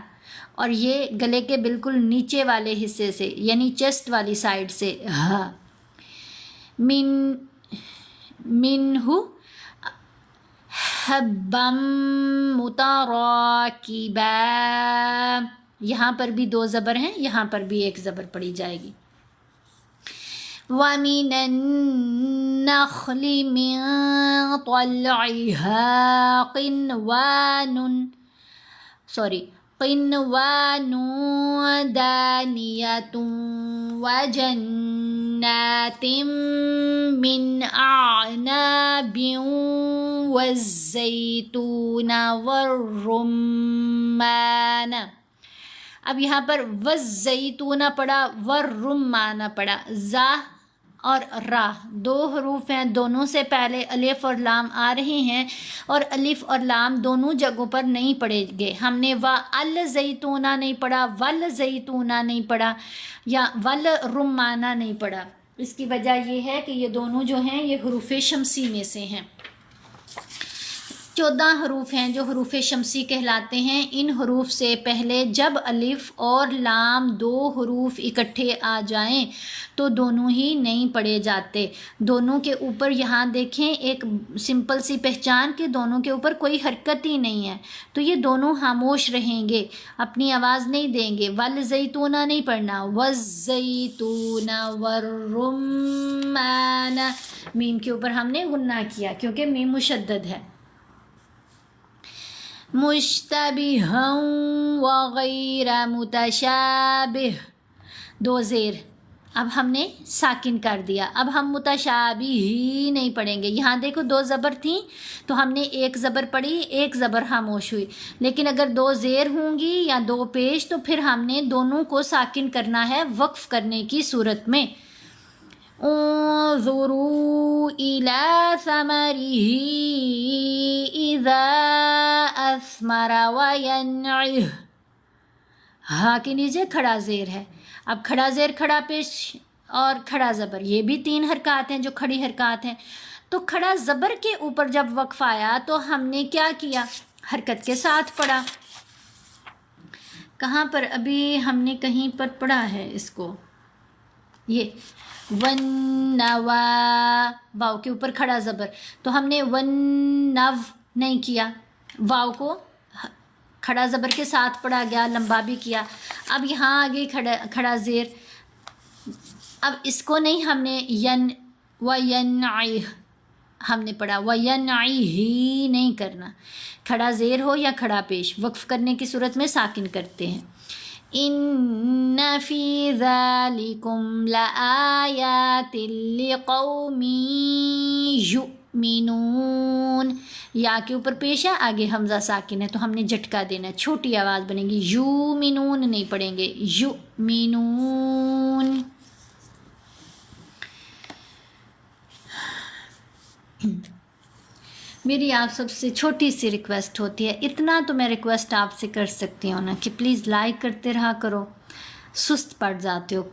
اور یہ گلے کے بالکل نیچے والے حصے سے یعنی چیسٹ والی سائڈ سے ہا. منہ حبا متراکبا، یہاں پر بھی 2 زبر ہیں، یہاں پر بھی 1 زبر پڑھی جائے گی. وَمِنَ النَّخْلِ مِن طَلْعِهَا قِنْوَانٌ دَانِيَةٌ وَجَنَّاتٍ مِّنْ أَعْنَابٍ وَالزَّيْتُونَ وَالرُّمَّانَ. اب یہاں پر وَالزَّيْتُونَ پڑھا، وَالرُّمَّانَ پڑھا. زا اور را دو حروف ہیں، دونوں سے پہلے الف اور لام آ رہے ہیں، اور الف اور لام دونوں جگہوں پر نہیں پڑھے گئے. ہم نے وَالزَّيْتُونَ نہیں پڑھا، وَالزَّيْتُونَ نہیں پڑھا، یا وَالرُّمَّانَ نہیں پڑھا. اس کی وجہ یہ ہے کہ یہ دونوں جو ہیں یہ حروف شمسی میں سے ہیں. 14 حروف ہیں جو حروف شمسی کہلاتے ہیں. ان حروف سے پہلے جب الف اور لام دو حروف اکٹھے آ جائیں تو دونوں ہی نہیں پڑھے جاتے. دونوں کے اوپر یہاں دیکھیں ایک سمپل سی پہچان کہ دونوں کے اوپر کوئی حرکت ہی نہیں ہے، تو یہ دونوں خاموش رہیں گے، اپنی آواز نہیں دیں گے. والزیتون نہیں پڑھنا، والزیتون والرمان. میم کے اوپر ہم نے غنہ کیا کیونکہ میم مشدد ہے. مشتبہا وغیر متشابہ، دو زیر، اب ہم نے ساکن کر دیا. اب ہم متشابہ ہی نہیں پڑھیں گے. یہاں دیکھو دو زبر تھیں تو ہم نے ایک زبر پڑھی، ایک زبر خاموش ہوئی. لیکن اگر دو زیر ہوں گی یا دو پیش تو پھر ہم نے دونوں کو ساکن کرنا ہے وقف کرنے کی صورت میں. انظروا إلى ثمره إذا أثمر وينعه. ہاں کے نیچے کھڑا زیر ہے. اب کھڑا زیر، کھڑا پیش اور کھڑا زبر، یہ بھی 3 حرکات ہیں جو کھڑی حرکات ہیں. تو کھڑا زبر کے اوپر جب وقف آیا تو ہم نے کیا کیا؟ حرکت کے ساتھ پڑھا. کہاں پر؟ ابھی ہم نے کہیں پر پڑھا ہے اس کو، یہ ونوا، واو کے اوپر کھڑا زبر، تو ہم نے ونو نہیں کیا، واو کو کھڑا زبر کے ساتھ پڑھا گیا، لمبا بھی کیا. اب یہاں آگے کھڑا زیر، اب اس کو نہیں ہم نے وینعیہ ہم نے پڑھا، وینعیہ نہیں کرنا. کھڑا زیر ہو یا کھڑا پیش، وقف کرنے کی صورت میں ساکن کرتے ہیں. ان فی ذالکم لآیات لقوم یؤمنون. یا کے اوپر پیش ہے، آگے حمزہ ساکن ہے تو ہم نے جھٹکا دینا ہے، چھوٹی آواز بنے گی. یؤمنون نہیں پڑھیں گے، یؤمنون. میری آپ سب سے چھوٹی سی ریکویسٹ ہوتی ہے، اتنا تو میں ریکویسٹ آپ سے کر سکتی ہوں نا کہ پلیز لائک کرتے رہا کرو. سست پڑ جاتے ہو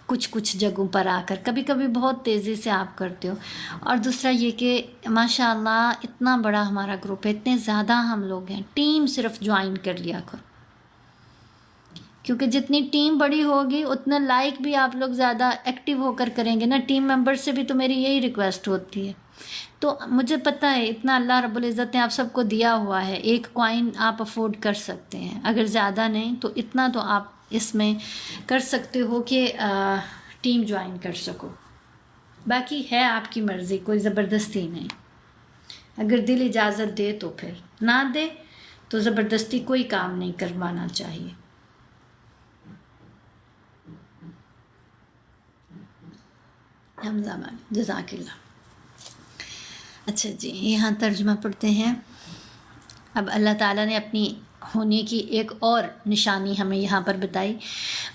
کچھ جگہوں پر آ کر، کبھی کبھی بہت تیزی سے آپ کرتے ہو. اور دوسرا یہ کہ ماشاء اللہ اتنا بڑا ہمارا گروپ ہے، اتنے زیادہ ہم لوگ ہیں، ٹیم صرف جوائن کر لیا کرو، کیونکہ جتنی ٹیم بڑی ہوگی اتنا لائک بھی آپ لوگ زیادہ ایکٹیو ہو کر کریں گے نا. ٹیم ممبر سے بھی تو میری یہی ریکویسٹ ہوتی ہے. تو مجھے پتہ ہے اتنا اللہ رب العزت نے آپ سب کو دیا ہوا ہے، 1 کوائن آپ افورڈ کر سکتے ہیں، اگر زیادہ نہیں تو اتنا تو آپ اس میں کر سکتے ہو کہ ٹیم جوائن کر سکو. باقی ہے آپ کی مرضی، کوئی زبردستی نہیں. اگر دل اجازت دے تو پھر، نہ دے تو زبردستی کوئی کام نہیں کروانا چاہیے. حمزہ جزاک اللہ. اچھا جی، یہاں ترجمہ پڑھتے ہیں. اب اللہ تعالیٰ نے اپنی ہونے کی ایک اور نشانی ہمیں یہاں پر بتائی.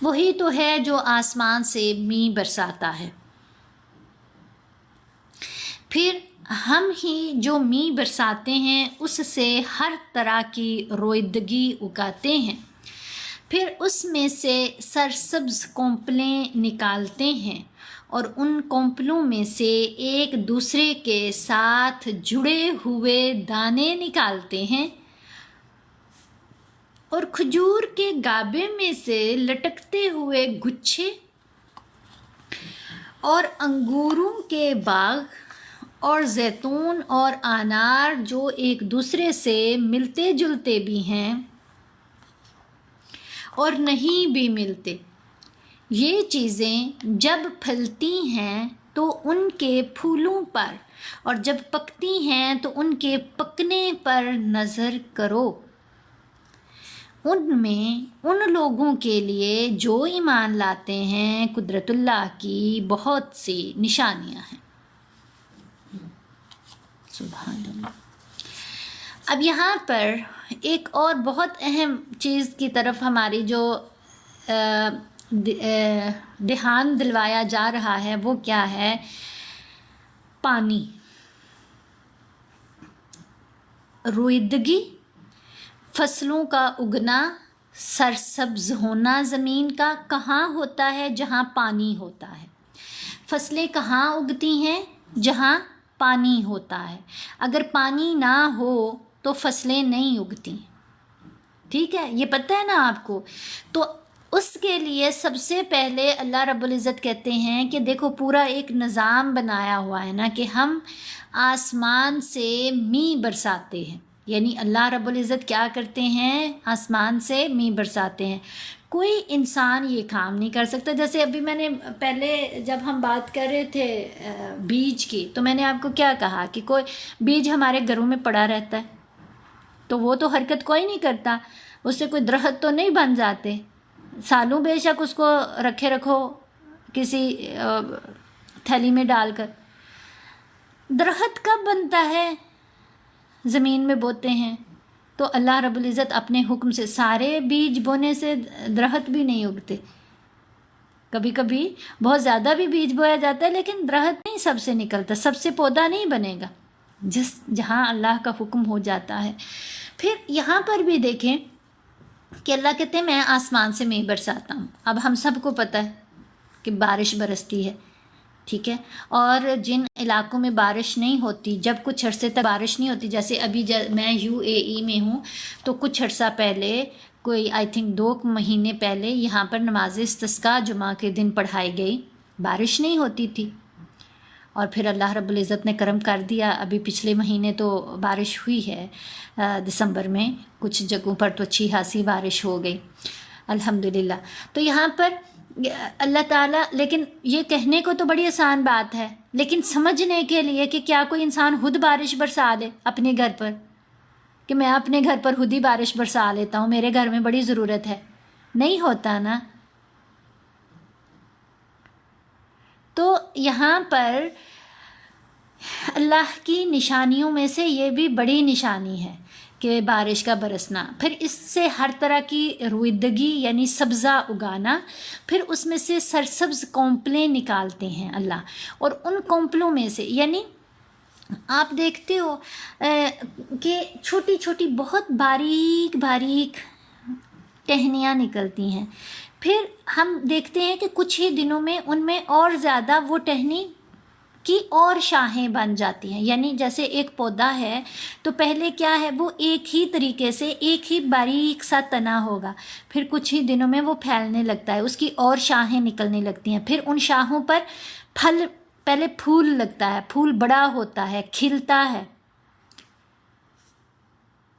وہی تو ہے جو آسمان سے می برساتا ہے، پھر ہم ہی جو می برساتے ہیں اس سے ہر طرح کی رویدگی اگاتے ہیں، پھر اس میں سے سرسبز کونپلیں نکالتے ہیں اور ان کونپلوں میں سے ایک دوسرے کے ساتھ جڑے ہوئے دانے نکالتے ہیں، اور کھجور کے گابے میں سے لٹکتے ہوئے گچھے، اور انگوروں کے باغ اور زیتون اور انار جو ایک دوسرے سے ملتے جلتے بھی ہیں اور نہیں بھی ملتے. یہ چیزیں جب پھلتی ہیں تو ان کے پھولوں پر، اور جب پکتی ہیں تو ان کے پکنے پر نظر کرو، ان میں ان لوگوں کے لیے جو ایمان لاتے ہیں قدرت اللہ کی بہت سی نشانیاں ہیں۔ سبحان اللہ۔ اب یہاں پر ایک اور بہت اہم چیز کی طرف ہماری جو دھیان دلوایا جا رہا ہے وہ کیا ہے؟ پانی، رویدگی، فصلوں کا اگنا، سرسبز ہونا زمین کا کہاں ہوتا ہے؟ جہاں پانی ہوتا ہے۔ فصلیں کہاں اگتی ہیں؟ جہاں پانی ہوتا ہے۔ اگر پانی نہ ہو تو فصلیں نہیں اگتی، ٹھیک ہے، یہ پتہ ہے نا آپ کو۔ تو اس کے لیے سب سے پہلے اللہ رب العزت کہتے ہیں کہ دیکھو پورا ایک نظام بنایا ہوا ہے نا کہ ہم آسمان سے می برساتے ہیں، یعنی اللہ رب العزت کیا کرتے ہیں؟ آسمان سے می برساتے ہیں۔ کوئی انسان یہ کام نہیں کر سکتا۔ جیسے ابھی میں نے پہلے جب ہم بات کر رہے تھے بیج کی، تو میں نے آپ کو کیا کہا کہ کوئی بیج ہمارے گھروں میں پڑا رہتا ہے تو وہ تو حرکت کوئی نہیں کرتا، اس سے کوئی درخت تو نہیں بن جاتے، سالوں بے شک اس کو رکھے رکھو کسی تھیلی میں ڈال کر۔ درخت کب بنتا ہے؟ زمین میں بوتے ہیں تو اللہ رب العزت اپنے حکم سے، سارے بیج بونے سے درخت بھی نہیں اگتے، کبھی کبھی بہت زیادہ بھی بیج بویا جاتا ہے لیکن درخت نہیں سب سے نکلتا، سب سے پودا نہیں بنے گا، جہاں اللہ کا حکم ہو جاتا ہے۔ پھر یہاں پر بھی دیکھیں کہ اللہ کہتے ہیں میں آسمان سے می برساتا ہوں۔ اب ہم سب کو پتہ ہے کہ بارش برستی ہے، ٹھیک ہے، اور جن علاقوں میں بارش نہیں ہوتی، جب کچھ عرصے تک بارش نہیں ہوتی، جیسے ابھی میں UAE میں ہوں تو کچھ عرصہ پہلے، کوئی آئی تھنک 2 مہینے پہلے، یہاں پر نماز استسقاء جمعہ کے دن پڑھائی گئی، بارش نہیں ہوتی تھی، اور پھر اللہ رب العزت نے کرم کر دیا، ابھی پچھلے مہینے تو بارش ہوئی ہے، دسمبر میں کچھ جگہوں پر تو اچھی خاصی بارش ہو گئی الحمدللہ۔ تو یہاں پر اللہ تعالیٰ، لیکن یہ کہنے کو تو بڑی آسان بات ہے، لیکن سمجھنے کے لیے کہ کیا کوئی انسان خود بارش برسا دے اپنے گھر پر، کہ میں اپنے گھر پر خود ہی بارش برسا لیتا ہوں، میرے گھر میں بڑی ضرورت ہے، نہیں ہوتا نا۔ تو یہاں پر اللہ کی نشانیوں میں سے یہ بھی بڑی نشانی ہے کہ بارش کا برسنا، پھر اس سے ہر طرح کی رویدگی یعنی سبزہ اگانا، پھر اس میں سے سرسبز کونپلیں نکالتے ہیں اللہ، اور ان کونپلوں میں سے، یعنی آپ دیکھتے ہو کہ چھوٹی چھوٹی بہت باریک باریک ٹہنیاں نکلتی ہیں، پھر ہم دیکھتے ہیں کہ کچھ ہی دنوں میں ان میں اور زیادہ وہ ٹہنی کی اور شاخیں بن جاتی ہیں، یعنی جیسے ایک پودا ہے تو پہلے کیا ہے، وہ ایک ہی طریقے سے ایک ہی باریک سا تنا ہوگا، پھر کچھ ہی دنوں میں وہ پھیلنے لگتا ہے، اس کی اور شاخیں نکلنے لگتی ہیں، پھر ان شاخوں پر پھل، پہلے پھول لگتا ہے، پھول بڑا ہوتا ہے، کھلتا ہے۔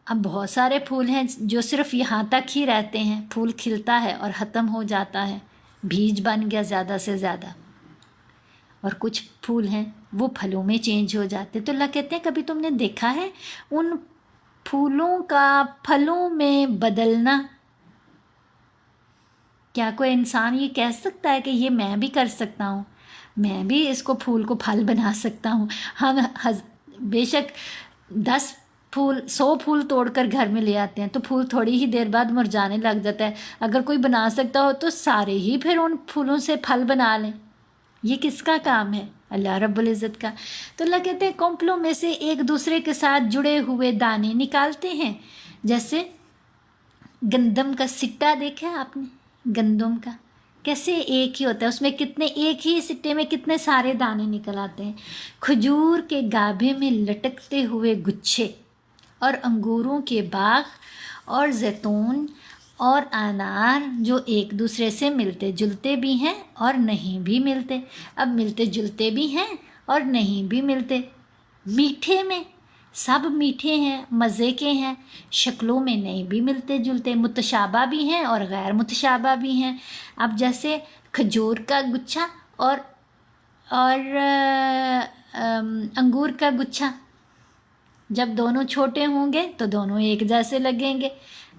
اب بہت سارے پھول ہیں جو صرف یہاں تک ہی رہتے ہیں، پھول کھلتا ہے اور ختم ہو جاتا ہے، بیج بن گیا زیادہ سے زیادہ، اور کچھ پھول ہیں وہ پھلوں میں چینج ہو جاتے۔ تو اللہ کہتے ہیں کبھی تم نے دیکھا ہے ان پھولوں کا پھلوں میں بدلنا؟ کیا کوئی انسان یہ کہہ سکتا ہے کہ یہ میں بھی کر سکتا ہوں، میں بھی اس کو پھول کو پھل بنا سکتا ہوں؟ ہم بے شک 100 پھول توڑ کر گھر میں لے آتے ہیں تو پھول تھوڑی ہی دیر بعد مرجھانے لگ جاتا ہے، اگر کوئی بنا سکتا ہو تو سارے ہی پھر ان پھولوں سے پھل بنا لیں۔ یہ کس کا کام ہے؟ اللہ رب العزت کا۔ تو اللہ کہتے ہیں کونپلوں میں سے ایک دوسرے کے ساتھ جڑے ہوئے دانے نکالتے ہیں، جیسے گندم کا سٹا دیکھا ہے آپ نے؟ گندم کا کیسے ایک ہی ہوتا ہے، اس میں کتنے، ایک ہی سٹے میں کتنے سارے دانے نکل آتے ہیں۔ کھجور کے گابھے میں لٹکتے ہوئے گچھے، اور انگوروں کے باغ، اور زیتون اور انار جو ایک دوسرے سے ملتے جلتے بھی ہیں اور نہیں بھی ملتے۔ اب ملتے جلتے بھی ہیں اور نہیں بھی ملتے۔ میٹھے میں سب میٹھے ہیں، مزے کے ہیں، شکلوں میں نہیں بھی ملتے جلتے، متشابہ بھی ہیں اور غیر متشابہ بھی ہیں۔ اب جیسے کھجور کا گچھا اور انگور کا گچھا، جب دونوں چھوٹے ہوں گے تو دونوں ایک جیسے لگیں گے،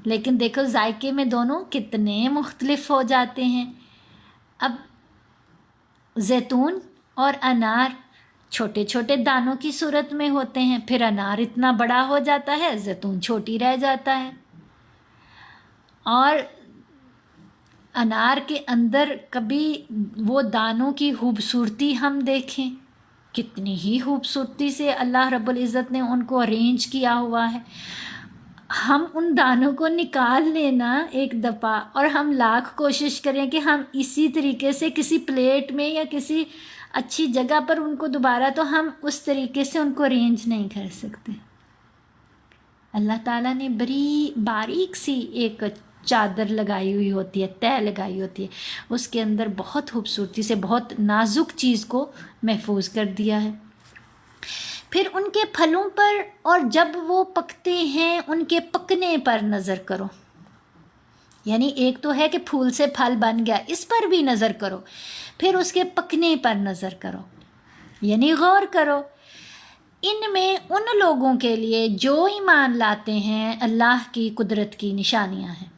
لیکن دیکھو ذائقے میں دونوں کتنے مختلف ہو جاتے ہیں۔ اب زیتون اور انار چھوٹے چھوٹے دانوں کی صورت میں ہوتے ہیں، پھر انار اتنا بڑا ہو جاتا ہے، زیتون چھوٹی رہ جاتا ہے۔ اور انار کے اندر کبھی وہ دانوں کی خوبصورتی ہم دیکھیں، کتنی ہی خوبصورتی سے اللہ رب العزت نے ان کو ارینج کیا ہوا ہے۔ ہم ان دانوں کو نکال لینا ایک دفعہ اور ہم لاکھ کوشش کریں کہ ہم اسی طریقے سے کسی پلیٹ میں یا کسی اچھی جگہ پر ان کو دوبارہ، تو ہم اس طریقے سے ان کو ارینج نہیں کر سکتے۔ اللہ تعالیٰ نے بڑی باریک سی ایک چادر لگائی ہوئی ہوتی ہے، تہہ لگائی ہوتی ہے، اس کے اندر بہت خوبصورتی سے بہت نازک چیز کو محفوظ کر دیا ہے۔ پھر ان کے پھلوں پر، اور جب وہ پکتے ہیں ان کے پکنے پر نظر کرو، یعنی ایک تو ہے کہ پھول سے پھل بن گیا، اس پر بھی نظر کرو، پھر اس کے پکنے پر نظر کرو، یعنی غور کرو۔ ان میں ان لوگوں کے لیے جو ایمان لاتے ہیں اللہ کی قدرت کی نشانیاں ہیں۔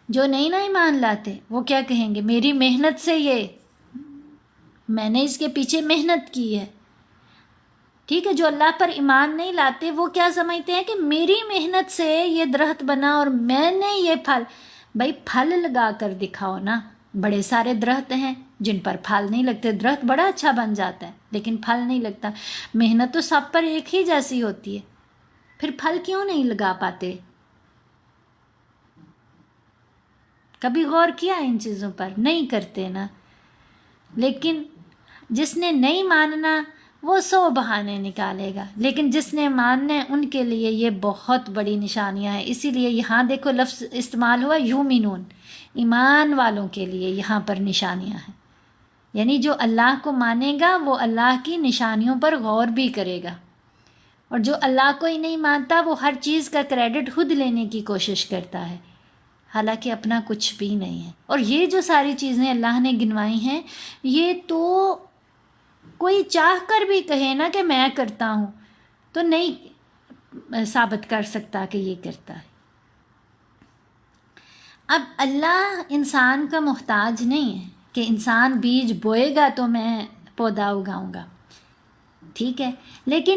جو نہیں نا ایمان لاتے وہ کیا کہیں گے؟ میری محنت سے میں نے اس کے پیچھے محنت کی ہے، ٹھیک ہے۔ جو اللہ پر ایمان نہیں لاتے وہ کیا سمجھتے ہیں کہ میری محنت سے یہ درخت بنا اور میں نے یہ پھل، بھائی پھل لگا کر دکھاؤ نا۔ بڑے سارے درخت ہیں جن پر پھل نہیں لگتے، درخت بڑا اچھا بن جاتا ہے لیکن پھل نہیں لگتا۔ محنت تو سب پر ایک ہی جیسی ہوتی ہے، پھر پھل کیوں نہیں لگا پاتے؟ کبھی غور کیا ان چیزوں پر؟ نہیں کرتے نا۔ لیکن جس نے نہیں ماننا وہ 100 بہانے نکالے گا، لیکن جس نے ماننا ہے ان کے لیے یہ بہت بڑی نشانیاں ہیں۔ اسی لیے یہاں دیکھو لفظ استعمال ہوا یومنون، ایمان والوں کے لیے یہاں پر نشانیاں ہیں، یعنی جو اللہ کو مانے گا وہ اللہ کی نشانیوں پر غور بھی کرے گا، اور جو اللہ کو ہی نہیں مانتا وہ ہر چیز کا کریڈٹ خود لینے کی کوشش کرتا ہے، حالانکہ اپنا کچھ بھی نہیں ہے۔ اور یہ جو ساری چیزیں اللہ نے گنوائی ہیں، یہ تو کوئی چاہ کر بھی کہے نا کہ میں کرتا ہوں تو نہیں ثابت کر سکتا کہ یہ کرتا ہے۔ اب اللہ انسان کا محتاج نہیں ہے کہ انسان بیج بوئے گا تو میں پودا اگاؤں گا، ٹھیک ہے، لیکن